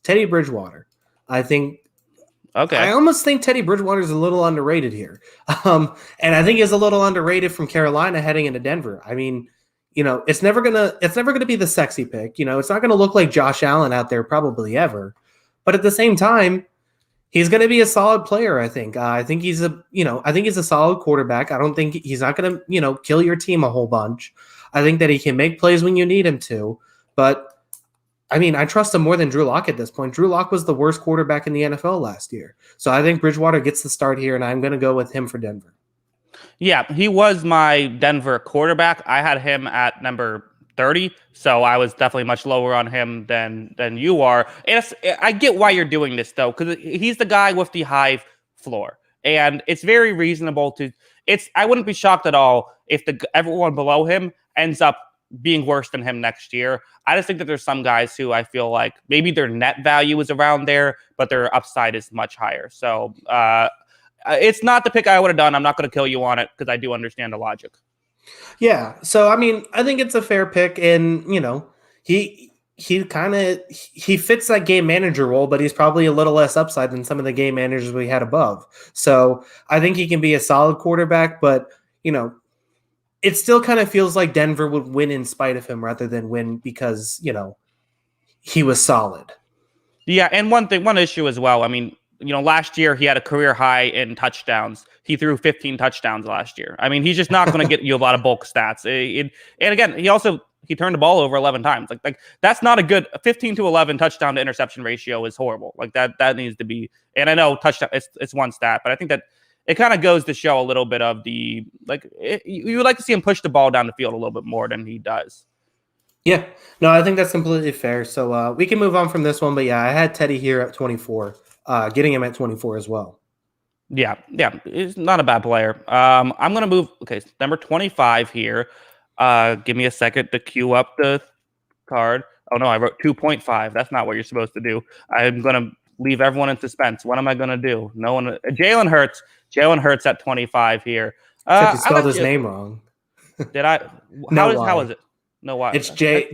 Speaker 2: Teddy Bridgewater. I think I
Speaker 1: Okay.
Speaker 2: almost think Teddy Bridgewater is a little underrated here. And I think he's a little underrated from Carolina heading into Denver. I mean, it's never gonna be the sexy pick. It's not gonna look like Josh Allen out there probably ever. But at the same time, he's gonna be a solid player. I think he's a solid quarterback. I don't think he's not gonna kill your team a whole bunch. I think that he can make plays when you need him to, but I mean, I trust him more than Drew Lock at this point. Drew Lock was the worst quarterback in the NFL last year. So I think Bridgewater gets the start here, and I'm going to go with him for Denver.
Speaker 1: Yeah, he was my Denver quarterback. I had him at number 30, so I was definitely much lower on him than you are. And I get why you're doing this though, because he's the guy with the high floor, and it's very reasonable to. I wouldn't be shocked at all if everyone below him ends up being worse than him next year. I just think that there's some guys who I feel like maybe their net value is around there, but their upside is much higher. So it's not the pick I would have done. I'm not going to kill you on it because I do understand the logic.
Speaker 2: Yeah. So I mean, I think it's a fair pick, and he fits that game manager role, but he's probably a little less upside than some of the game managers we had above. So I think he can be a solid quarterback, but it still kind of feels like Denver would win in spite of him rather than win because he was solid.
Speaker 1: Yeah, and one issue as well. I mean, last year he had a career high in touchdowns. He threw 15 touchdowns last year. I mean, he's just not going to get you a lot of bulk stats. And again, he turned the ball over 11 times. Like that's not a good 15 to 11 touchdown to interception ratio is horrible. Like that needs to be. And I know touchdown it's one stat, but I think that it kind of goes to show a little bit of you would like to see him push the ball down the field a little bit more than he does.
Speaker 2: Yeah, no, I think that's completely fair. So we can move on from this one, but yeah, I had Teddy here at 24, getting him at 24 as well.
Speaker 1: Yeah, he's not a bad player. I'm gonna move. Okay, number 25 here. Give me a second to queue up the card. Oh no, I wrote 2.5. That's not what you're supposed to do. I'm gonna leave everyone in suspense. What am I gonna do? No one. Jalen Hurts. Jalen Hurts at 25 here.
Speaker 2: Except you
Speaker 1: I
Speaker 2: spelled
Speaker 1: like
Speaker 2: his
Speaker 1: you.
Speaker 2: Name wrong.
Speaker 1: Did I?
Speaker 2: No
Speaker 1: How is
Speaker 2: Y.
Speaker 1: it? No, why?
Speaker 2: It's Jalen.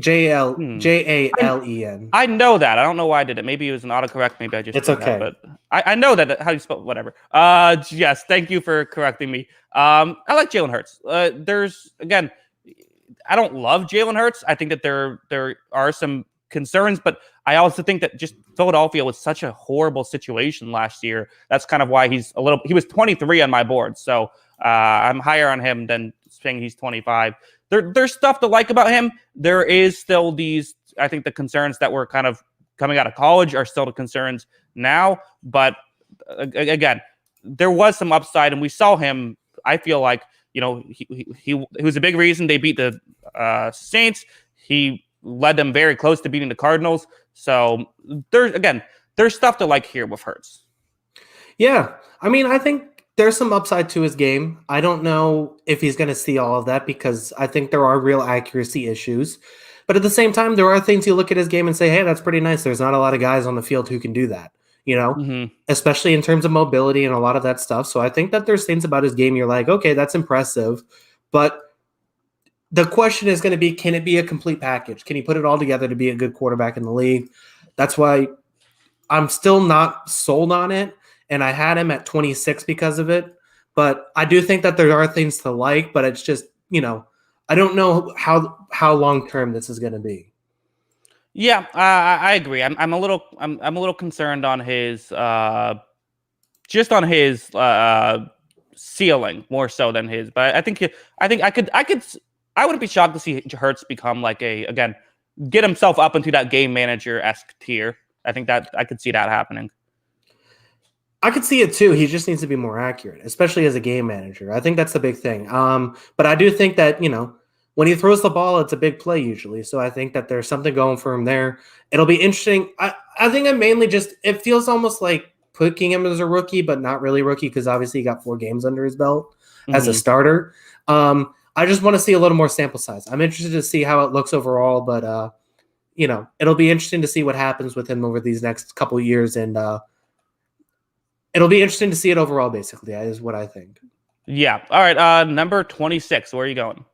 Speaker 1: I know that. I don't know why I did it. Maybe it was an autocorrect. Maybe I just
Speaker 2: It's
Speaker 1: did that.
Speaker 2: okay.
Speaker 1: But I know that how you spell whatever. Yes, thank you for correcting me. I like Jalen Hurts. There's again, I don't love Jalen Hurts. I think that there are some concerns, but I also think that just Philadelphia was such a horrible situation last year. That's kind of why he was 23 on my board. So I'm higher on him than saying he's 25. There's stuff to like about him. There is still I think the concerns that were kind of coming out of college are still the concerns now. But again, there was some upside, and we saw him. I feel like he was a big reason they beat the Saints. He led them very close to beating the Cardinals. So there's stuff to like here with Hurts.
Speaker 2: Yeah, I mean, I think there's some upside to his game. I don't know if he's going to see all of that because I think there are real accuracy issues. But at the same time, there are things you look at his game and say, hey, that's pretty nice. There's not a lot of guys on the field who can do that, especially in terms of mobility and a lot of that stuff. So I think that there's things about his game you're like, okay, that's impressive. But the question is going to be, can it be a complete package? Can he put it all together to be a good quarterback in the league? That's why I'm still not sold on it. And I had him at 26 because of it. But I do think that there are things to like, but it's just, I don't know how long-term this is going to be.
Speaker 1: Yeah, I agree. I'm a little concerned on his just on his ceiling more so than his. But I wouldn't be shocked to see Hurts become like get himself up into that game manager-esque tier. I think that I could see that happening.
Speaker 2: I could see it too. He just needs to be more accurate, especially as a game manager. I think that's the big thing. But I do think that, when he throws the ball, it's a big play usually. So I think that there's something going for him there. It'll be interesting. I think I'm mainly it feels almost like picking him as a rookie, but not really rookie because obviously he got 4 games under his belt as a starter. I just want to see a little more sample size. I'm interested to see how it looks overall, but it'll be interesting to see what happens with him over these next couple of years, and it'll be interesting to see it overall. Basically, is what I think.
Speaker 1: Yeah. All right. Number 26. Where are you going?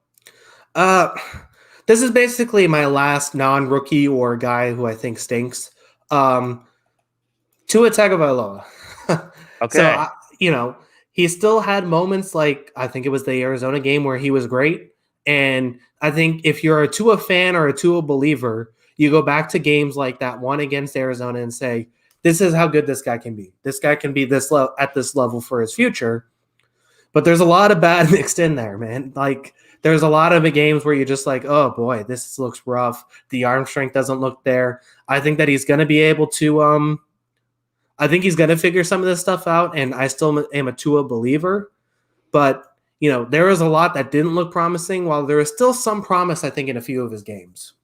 Speaker 2: This is basically my last non-rookie or guy who I think stinks. Tua Tagovailoa.
Speaker 1: Okay.
Speaker 2: So he still had moments like I think it was the Arizona game where he was great. And I think if you're a Tua fan or a Tua believer, you go back to games like that one against Arizona and say, this is how good this guy can be. This guy can be at this level for his future. But there's a lot of bad mixed in there, man. Like there's a lot of games where you're just like, oh boy, this looks rough. The arm strength doesn't look there. I think that he's going to be able to I think he's going to figure some of this stuff out, and I still am a Tua believer. But, there was a lot that didn't look promising, while there is still some promise, I think, in a few of his games.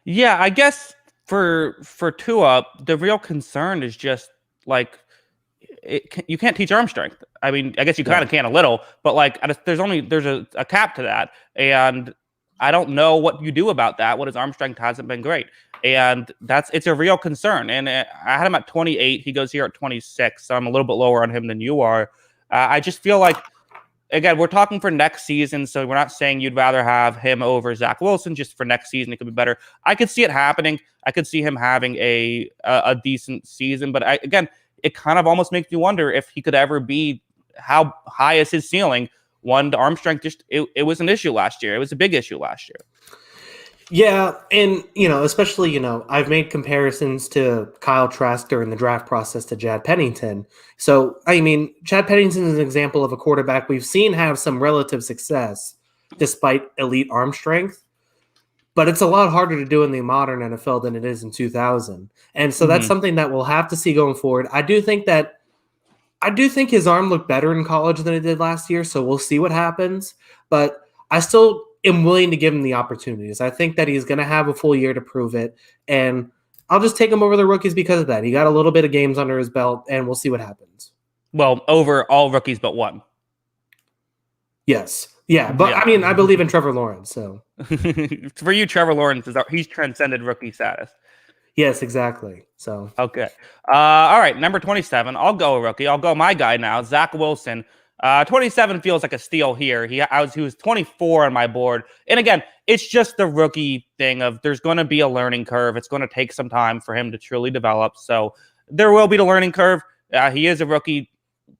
Speaker 1: Yeah, I guess for Tua, the real concern is just, like, you can't teach arm strength. I mean, I guess you kind of can a little, but, like, there's a cap to that, and I don't know what you do about that. What his arm strength hasn't been great. And it's a real concern. And I had him at 28. He goes here at 26. So I'm a little bit lower on him than you are. I just feel like, again, we're talking for next season. So we're not saying you'd rather have him over Zach Wilson. Just for next season, it could be better. I could see it happening. I could see him having a decent season. But it kind of almost makes me wonder if he could ever be, how high is his ceiling? One, the arm strength, it was an issue last year. It was a big issue last year.
Speaker 2: Yeah, and, especially, I've made comparisons to Kyle Trask during the draft process to Chad Pennington. So, I mean, Chad Pennington is an example of a quarterback we've seen have some relative success despite elite arm strength. But it's a lot harder to do in the modern NFL than it is in 2000. And so that's something that we'll have to see going forward. I do think his arm looked better in college than it did last year, so we'll see what happens. But I still am willing to give him the opportunities. I think that he's going to have a full year to prove it, and I'll just take him over the rookies because of that. He got a little bit of games under his belt, and we'll see what happens.
Speaker 1: Well, over all rookies but one.
Speaker 2: Yes. Yeah, but yeah. I mean, I believe in Trevor Lawrence, so.
Speaker 1: For you, Trevor Lawrence, he's transcended rookie status.
Speaker 2: Yes, exactly. So
Speaker 1: okay. All right, number 27. I'll go a rookie. I'll go my guy now, Zach Wilson. 27 feels like a steal here. He was 24 on my board. And again, it's just the rookie thing of there's going to be a learning curve. It's going to take some time for him to truly develop. So there will be the learning curve. He is a rookie,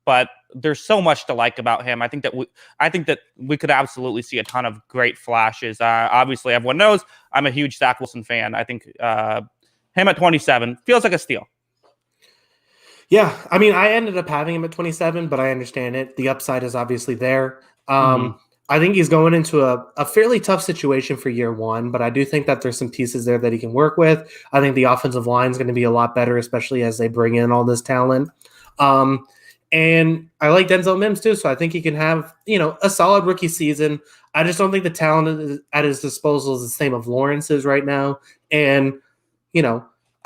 Speaker 1: but there's so much to like about him. I think that we could absolutely see a ton of great flashes. Obviously, everyone knows I'm a huge Zach Wilson fan. I think him at 27 feels like a steal.
Speaker 2: Yeah, I mean, I ended up having him at 27, but I understand it. The upside is obviously there. I think he's going into a fairly tough situation for year one, but I do think that there's some pieces there that he can work with. I think the offensive line is going to be a lot better, especially as they bring in all this talent. And I like Denzel Mims too, so I think he can have, a solid rookie season. I just don't think the talent at his disposal is the same of Lawrence's right now. And,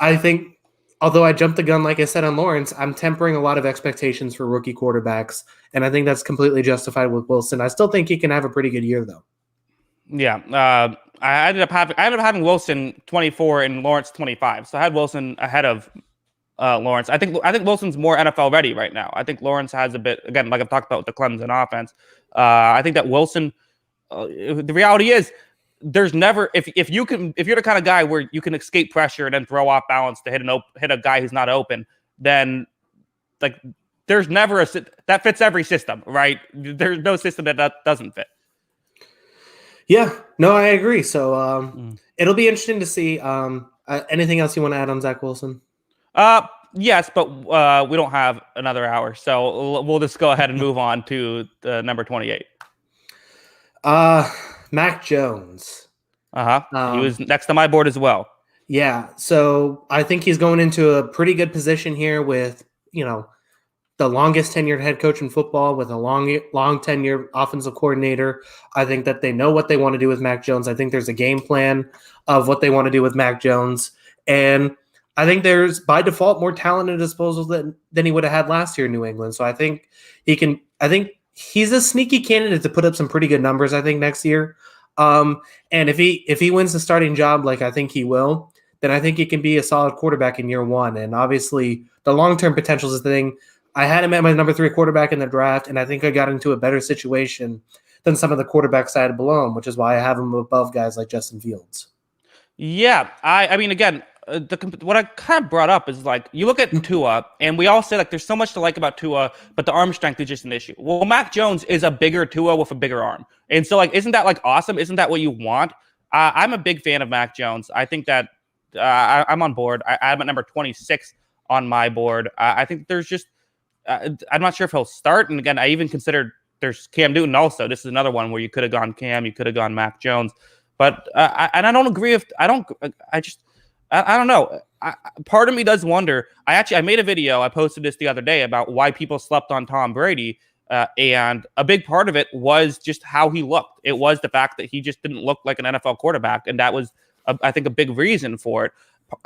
Speaker 2: I think, although I jumped the gun, like I said, on Lawrence, I'm tempering a lot of expectations for rookie quarterbacks. And I think that's completely justified with Wilson. I still think he can have a pretty good year, though.
Speaker 1: Yeah. I ended up having Wilson 24 and Lawrence 25. So I had Wilson ahead of Lawrence. I think Wilson's more NFL ready right now. I think Lawrence has a bit, again, like I've talked about with the Clemson offense. I think that Wilson, the reality is, there's never if you're the kind of guy where you can escape pressure and then throw off balance to hit a guy who's not open, then like there's never that fits every system, right? There's no system that doesn't fit.
Speaker 2: Yeah, no, I agree. So it'll be interesting to see. Anything else you want to add on Zach Wilson?
Speaker 1: Yes, but we don't have another hour, so we'll just go ahead and move on to the number 28.
Speaker 2: Mac Jones.
Speaker 1: He was next on my board as well.
Speaker 2: Yeah, so I think he's going into a pretty good position here with, the longest tenured head coach in football, with a long tenured offensive coordinator. I think that they know what they want to do with Mac Jones. I think there's a game plan of what they want to do with Mac Jones. And I think there's, by default, more talent at disposal than he would have had last year in New England. So I think he's a sneaky candidate to put up some pretty good numbers, I think, next year. And if he wins the starting job, like I think he will, then I think he can be a solid quarterback in year one. And obviously, the long-term potential is the thing. I had him at my number 3 quarterback in the draft, and I think I got into a better situation than some of the quarterbacks I had below him, which is why I have him above guys like Justin Fields.
Speaker 1: Yeah, I mean, again, what I kind of brought up is like you look at Tua, and we all say like there's so much to like about Tua, but the arm strength is just an issue. Well, Mac Jones is a bigger Tua with a bigger arm, and so like, isn't that like awesome? Isn't that what you want? I'm a big fan of Mac Jones. I think that I'm on board. I'm at number 26 on my board. I think there's just I'm not sure if he'll start. And again, I even considered there's Cam Newton also. This is another one where you could have gone Cam, you could have gone Mac Jones, but I don't agree if I don't know. Part of me does wonder. I made a video. I posted this the other day about why people slept on Tom Brady. And a big part of it was just how he looked. It was the fact that he just didn't look like an NFL quarterback. And that was, I think, a big reason for it.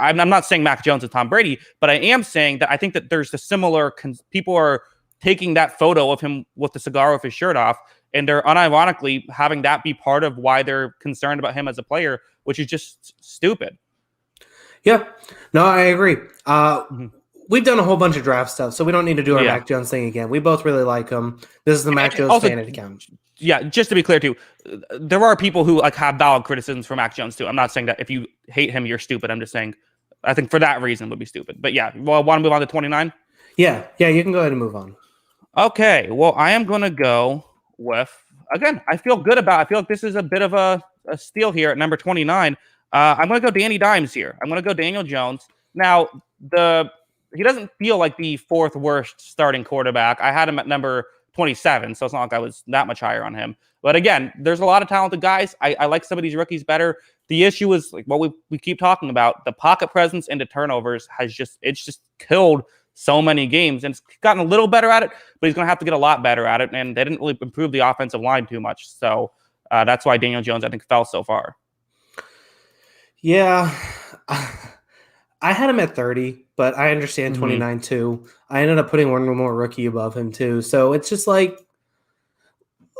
Speaker 1: I'm not saying Mac Jones is Tom Brady, but I am saying that I think that there's a similar, people are taking that photo of him with the cigar with his shirt off, and they're unironically having that be part of why they're concerned about him as a player, which is just stupid.
Speaker 2: Yeah, no, I agree. We've done a whole bunch of draft stuff, so we don't need to do our Mac Jones thing again. We both really like him. This is the Mac Jones fan account.
Speaker 1: Yeah, just to be clear too, there are people who like have valid criticisms for Mac Jones too. I'm not saying that if you hate him, you're stupid. I'm just saying, I think for that reason would be stupid. But yeah, well, want to move on to 29?
Speaker 2: Yeah, you can go ahead and move on.
Speaker 1: Okay, well, I am going to go with, again, I feel like this is a bit of a steal here at number 29. I'm going to go Danny Dimes here. I'm going to go Daniel Jones. Now, he doesn't feel like the 4th worst starting quarterback. I had him at number 27, so it's not like I was that much higher on him. But again, there's a lot of talented guys. I like some of these rookies better. The issue is like what we keep talking about. The pocket presence into turnovers it's just killed so many games, and it's gotten a little better at it, but he's going to have to get a lot better at it, and they didn't really improve the offensive line too much. So that's why Daniel Jones, I think, fell so far.
Speaker 2: Yeah, I had him at 30, but I understand 29 too. I ended up putting one more rookie above him too. So it's just like,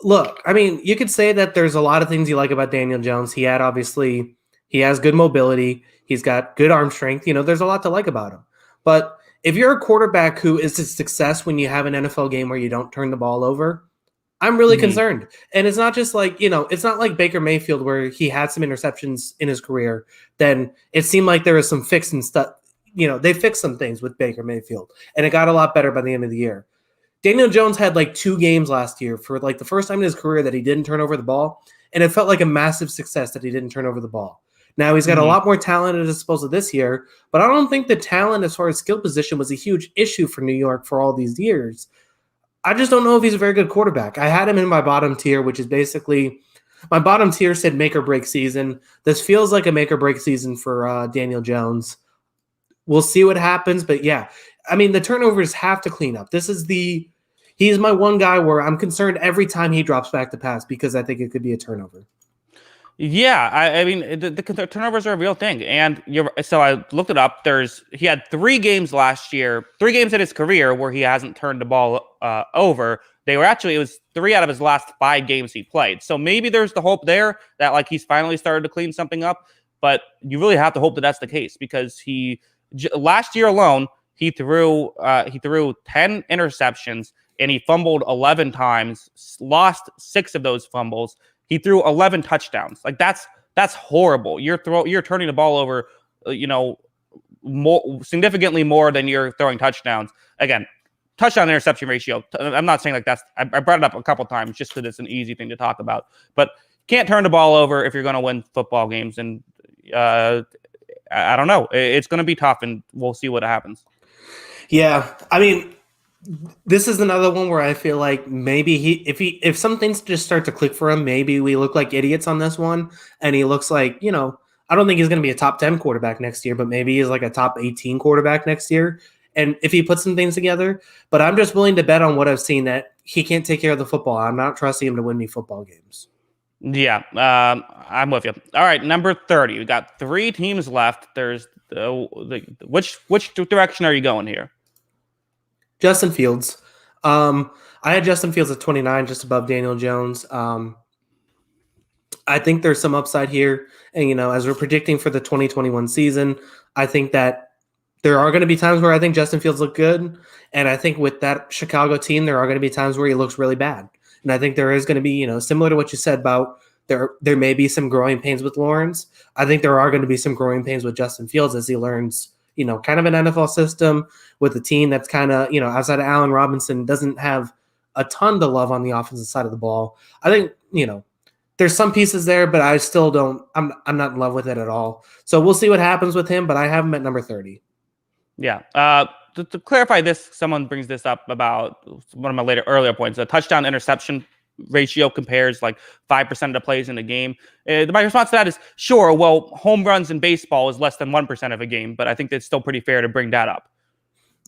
Speaker 2: look, I mean, you could say that there's a lot of things you like about Daniel Jones. He has good mobility. He's got good arm strength. There's a lot to like about him. But if you're a quarterback who is a success when you have an NFL game where you don't turn the ball over, I'm really concerned. And it's not just like, it's not like Baker Mayfield where he had some interceptions in his career. Then it seemed like there was some fixing stuff. They fixed some things with Baker Mayfield, and it got a lot better by the end of the year. Daniel Jones had like 2 games last year for like the first time in his career that he didn't turn over the ball, and it felt like a massive success that he didn't turn over the ball. Now he's got a lot more talent at his disposal this year, but I don't think the talent as far as skill position was a huge issue for New York for all these years. I just don't know if he's a very good quarterback. I had him in my bottom tier, which is basically my bottom tier said make or break season. This feels like a make or break season for Daniel Jones. We'll see what happens, but yeah, I mean, the turnovers have to clean up. He's my one guy where I'm concerned every time he drops back to pass because I think it could be a turnover.
Speaker 1: Yeah, I mean the turnovers are a real thing, and so I looked it up. He had 3 games last year, 3 games in his career where he hasn't turned the ball over. It was 3 out of his last 5 games he played. So maybe there's the hope there that like he's finally started to clean something up. But you really have to hope that that's the case because last year alone he threw 10 interceptions and he fumbled 11 times, lost 6 of those fumbles. He threw 11 touchdowns. Like that's horrible. You're turning the ball over, significantly more than you're throwing touchdowns. Again, touchdown interception ratio. I'm not saying like that's. I brought it up a couple times just because it's an easy thing to talk about. But can't turn the ball over if you're going to win football games. And I don't know. It's going to be tough, and we'll see what happens.
Speaker 2: Yeah, I mean, this is another one where I feel like maybe if some things just start to click for him, maybe we look like idiots on this one, and he looks like, I don't think he's going to be a top 10 quarterback next year, but maybe he's like a top 18 quarterback next year. And if he puts some things together, but I'm just willing to bet on what I've seen that he can't take care of the football. I'm not trusting him to win me football games.
Speaker 1: Yeah, I'm with you. All right, number 30. We got 3 teams left. There's which direction are you going here?
Speaker 2: Justin Fields. I had Justin Fields at 29, just above Daniel Jones. I think there's some upside here. And, as we're predicting for the 2021 season, I think that there are going to be times where I think Justin Fields look good. And I think with that Chicago team, there are going to be times where he looks really bad. And I think there is going to be, similar to what you said about there may be some growing pains with Lawrence. I think there are going to be some growing pains with Justin Fields as he learns, kind of an NFL system with a team that's kind of, outside of Allen Robinson, doesn't have a ton to love on the offensive side of the ball. I think, there's some pieces there, but I still don't, I'm not in love with it at all. So we'll see what happens with him, but I have him at number 30.
Speaker 1: Yeah. To clarify this, someone brings this up about one of my earlier points. The touchdown interception ratio compares like 5% of the plays in a game. My response to that is sure. Well, home runs in baseball is less than 1% of a game, but I think it's still pretty fair to bring that up.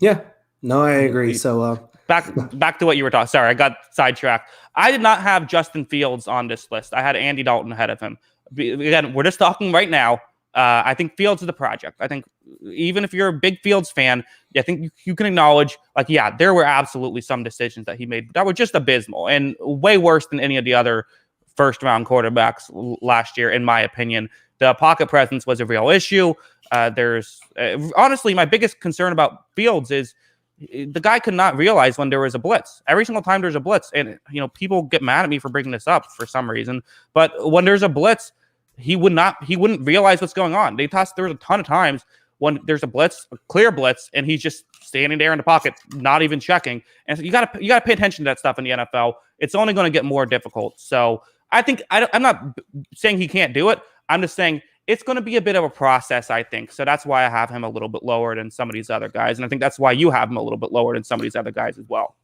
Speaker 2: Yeah, no, I agree. So
Speaker 1: back to what you were talking. Sorry, I got sidetracked. I did not have Justin Fields on this list. I had Andy Dalton ahead of him. Again, we're just talking right now. I think Fields is the project. I think even if you're a big Fields fan, I think you can acknowledge, like, yeah, there were absolutely some decisions that he made that were just abysmal and way worse than any of the other first-round quarterbacks last year, in my opinion. The pocket presence was a real issue. Honestly, my biggest concern about Fields is the guy could not realize when there was a blitz. Every single time there's a blitz, and people get mad at me for bringing this up for some reason, but when there's a blitz, he wouldn't realize what's going on. There was a ton of times when there's a clear blitz, and he's just standing there in the pocket, not even checking. And so you gotta pay attention to that stuff in the NFL. It's only going to get more difficult. So I think I'm not saying he can't do it. I'm just saying it's going to be a bit of a process, I think. So that's why I have him a little bit lower than some of these other guys. And I think that's why you have him a little bit lower than some of these other guys as well.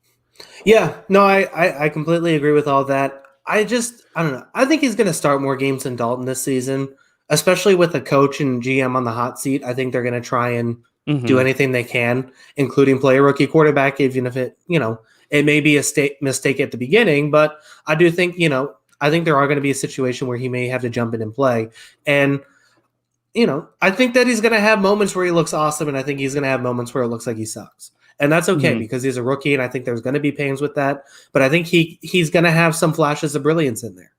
Speaker 2: Yeah, no, I completely agree with all that. I don't know. I think he's going to start more games than Dalton this season, especially with the coach and GM on the hot seat. I think they're going to try and do anything they can, including play a rookie quarterback, even if it may be a mistake at the beginning. But I do think, I think there are going to be a situation where he may have to jump in and play. And, I think that he's going to have moments where he looks awesome, and I think he's going to have moments where it looks like he sucks. And that's okay because he's a rookie, and I think there's going to be pains with that. But I think he's going to have some flashes of brilliance in there.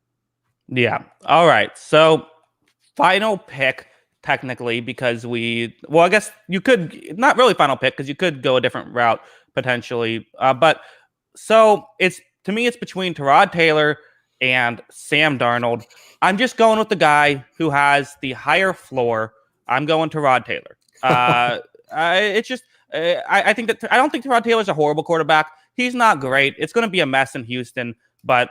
Speaker 1: Yeah. All right. So final pick, technically, because I guess you could, not really final pick, because you could go a different route potentially. But so to me, it's between Tyrod Taylor and Sam Darnold. I'm just going with the guy who has the higher floor. I'm going Tyrod Taylor. I think that I don't think Tyrod Taylor's a horrible quarterback. He's not great. It's going to be a mess in Houston, but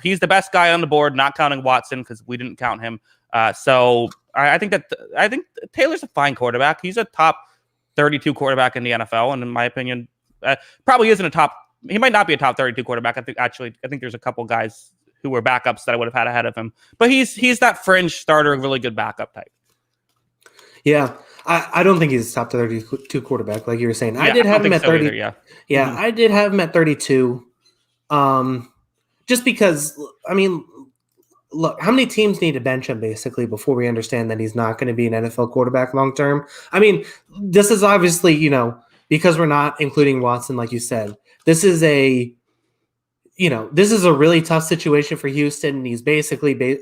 Speaker 1: he's the best guy on the board, not counting Watson because we didn't count him. So I think Taylor's a fine quarterback. He's a top 32 quarterback in the NFL, and in my opinion, probably isn't a top. He might not be a top 32 quarterback. I think there's a couple guys who were backups that I would have had ahead of him, but he's that fringe starter, really good backup type.
Speaker 2: Yeah, I don't think he's a top 32 quarterback, like you were saying.
Speaker 1: Yeah,
Speaker 2: I did
Speaker 1: I
Speaker 2: have
Speaker 1: don't
Speaker 2: him
Speaker 1: think
Speaker 2: at
Speaker 1: so
Speaker 2: 30.
Speaker 1: either. Yeah.
Speaker 2: Yeah,
Speaker 1: Mhm.
Speaker 2: I did have him at 32. Just because, I mean, look, how many teams need to bench him basically before we understand that he's not going to be an NFL quarterback long term? I mean, this is obviously, because we're not including Watson, like you said, this is a really tough situation for Houston. He's basically, they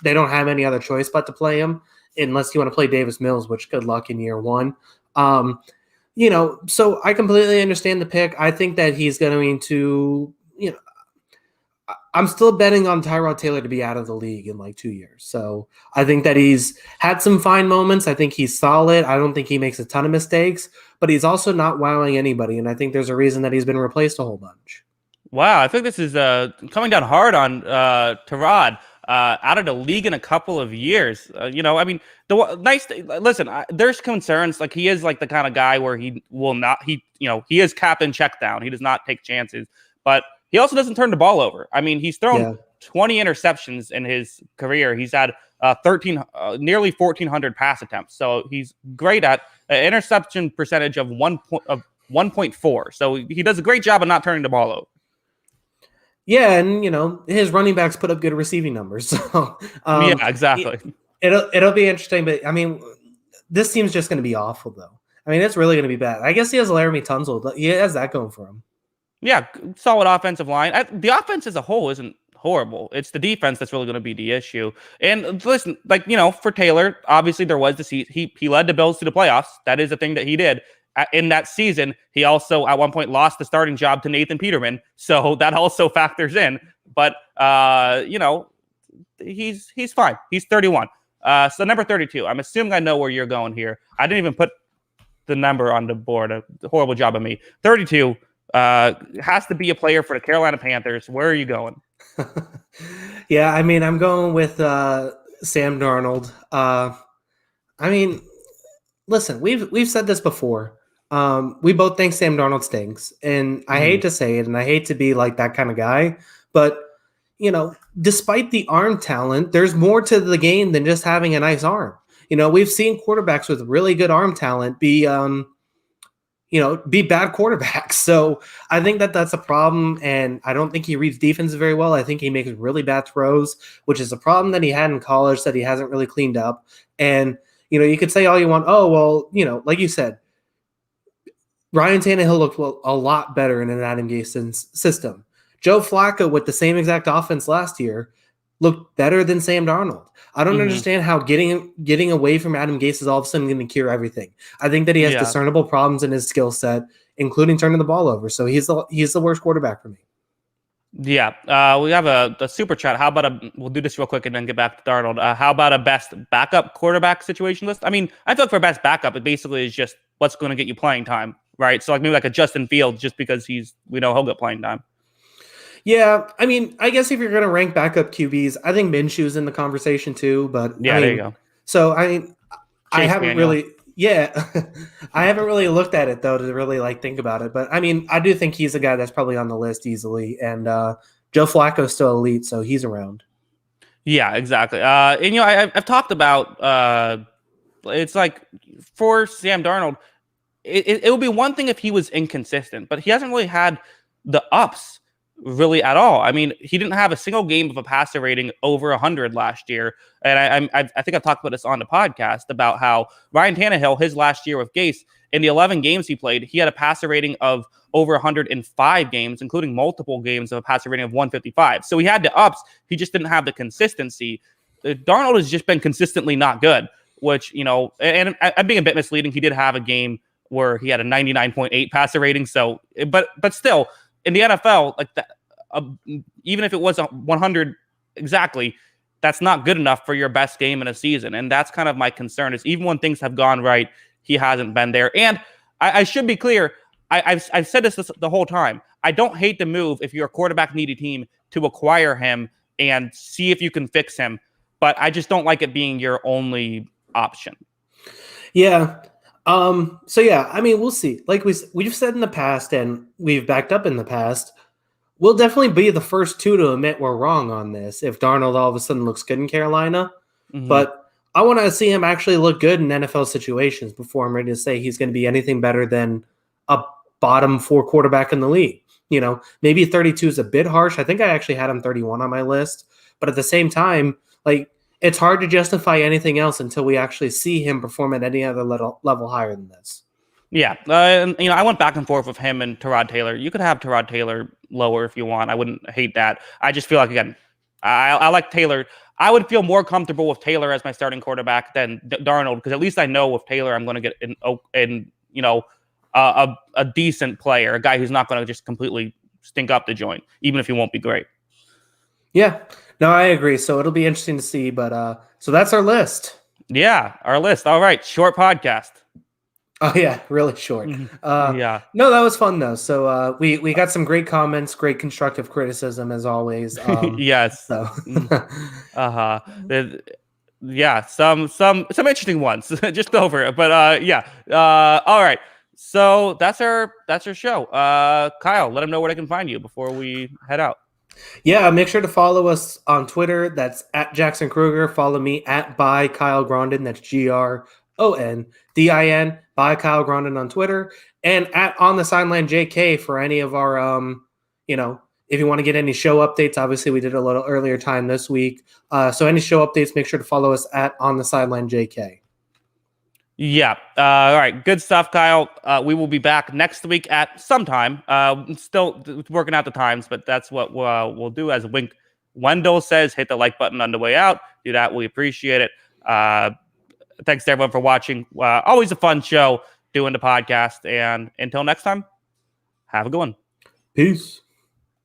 Speaker 2: don't have any other choice but to play him unless you want to play Davis Mills, which good luck in year one. Um, so I completely understand the pick. I think that he's going to, I'm still betting on Tyrod Taylor to be out of the league in like 2 years. So I think that he's had some fine moments. I think he's solid. I don't think he makes a ton of mistakes, but he's also not wowing anybody. And I think there's a reason that he's been replaced a whole bunch.
Speaker 1: Wow, I think this is coming down hard on Tyrod. Out of the league in a couple of years. I mean, listen, there's concerns. Like he is like the kind of guy where he will not. He is captain check down. He does not take chances, but he also doesn't turn the ball over. I mean, he's thrown
Speaker 2: Yeah.
Speaker 1: 20 interceptions in his career. He's had nearly 1,400 pass attempts. So he's great at interception percentage of 1.4. So he does a great job of not turning the ball over.
Speaker 2: Yeah, and his running backs put up good receiving numbers. So
Speaker 1: Yeah, exactly.
Speaker 2: it'll be interesting, but I mean, this team's just going to be awful, though. I mean, it's really going to be bad. I guess he has Laramie Tunsil. He has that going for him.
Speaker 1: Yeah, solid offensive line. The offense as a whole isn't horrible. It's the defense that's really going to be the issue. And listen, for Taylor, obviously there was he led the Bills to the playoffs. That is a thing that he did. In that season, he also at one point lost the starting job to Nathan Peterman, so that also factors in. But he's fine. He's 31. So number 32. I'm assuming I know where you're going here. I didn't even put the number on the board. A horrible job of me. 32 has to be a player for the Carolina Panthers. Where are you going?
Speaker 2: Yeah, I mean, I'm going with Sam Darnold. I mean, listen, we've said this before. We both think Sam Darnold stinks, and I hate to say it, and I hate to be like that kind of guy, but despite the arm talent, there's more to the game than just having a nice arm. We've seen quarterbacks with really good arm talent be bad quarterbacks. So I think that that's a problem, and I don't think he reads defense very well. I think he makes really bad throws, which is a problem that he had in college that he hasn't really cleaned up. And you could say all you want. Oh well, like you said, Ryan Tannehill looked a lot better in an Adam Gase system. Joe Flacco with the same exact offense last year looked better than Sam Darnold. I don't understand how getting away from Adam Gase is all of a sudden going to cure everything. I think that he has discernible problems in his skill set, including turning the ball over. So he's the worst quarterback for me.
Speaker 1: Yeah, we have a super chat. How about we'll do this real quick and then get back to Darnold. How about a best backup quarterback situation list? I mean, I feel like for best backup, it basically is just what's going to get you playing time, right? So like maybe like a Justin Fields, just because we know he'll get playing time.
Speaker 2: Yeah, I mean, I guess if you're going to rank backup QBs, I think Minshew's in the conversation too. But
Speaker 1: yeah, there you go.
Speaker 2: So I haven't
Speaker 1: Daniel.
Speaker 2: really, I haven't really looked at it though to really like think about it. But I mean, I do think he's a guy that's probably on the list easily. And Joe Flacco's still elite, so he's around.
Speaker 1: Yeah, exactly. And I've talked about it's like for Sam Darnold, it would be one thing if he was inconsistent, but he hasn't really had the ups really at all. I mean, he didn't have a single game of a passer rating over 100 last year. And I think I've talked about this on the podcast about how Ryan Tannehill, his last year with Gase, in the 11 games he played, he had a passer rating of over 105 games, including multiple games of a passer rating of 155. So he had the ups. He just didn't have the consistency. Darnold has just been consistently not good, which, and I'm being a bit misleading. He did have a game where he had a 99.8 passer rating. So, but still, in the NFL, like that, even if it was 100 exactly, that's not good enough for your best game in a season. And that's kind of my concern is even when things have gone right, he hasn't been there. And I should be clear. I've said this the whole time. I don't hate the move if you're a quarterback needy team to acquire him and see if you can fix him. But I just don't like it being your only option.
Speaker 2: Yeah. So yeah, I mean, we'll see. Like we've said in the past, and we've backed up in the past, we'll definitely be the first two to admit we're wrong on this if Darnold all of a sudden looks good in Carolina. But I want to see him actually look good in NFL situations before I'm ready to say he's going to be anything better than a bottom 4 quarterback in the league. Maybe 32 is a bit harsh. I think I actually had him 31 on my list. But at the same time, like, it's hard to justify anything else until we actually see him perform at any other level higher than this.
Speaker 1: Yeah, and, I went back and forth with him and Tyrod Taylor. You could have Tyrod Taylor lower if you want. I wouldn't hate that. I just feel like, again, I like Taylor. I would feel more comfortable with Taylor as my starting quarterback than Darnold, because at least I know with Taylor I'm going to get a decent player, a guy who's not going to just completely stink up the joint, even if he won't be great.
Speaker 2: Yeah, no, I agree. So it'll be interesting to see. But so that's our list.
Speaker 1: Yeah, our list. All right, short podcast.
Speaker 2: Oh yeah, really short.
Speaker 1: Yeah.
Speaker 2: No, that was fun though. So we got some great comments, great constructive criticism as always.
Speaker 1: Yes.
Speaker 2: So.
Speaker 1: Yeah, some interesting ones. Just over it, but yeah. All right. So that's our show. Kyle, let them know where they can find you before we head out.
Speaker 2: Yeah, make sure to follow us on Twitter. That's at Jackson Kruger. Follow me at by Kyle Grondin. That's GRONDIN by Kyle Grondin on Twitter, and at On the Sideline JK for any of our if you want to get any show updates. Obviously, we did a little earlier time this week, so any show updates, make sure to follow us at On the Sideline JK.
Speaker 1: Yeah. All right. Good stuff, Kyle. We will be back next week at some time. Still working out the times, but that's what we'll do. As Wendell says, hit the like button on the way out. Do that. We appreciate it. Thanks to everyone for watching. Always a fun show doing the podcast. And until next time, have a good one.
Speaker 2: Peace.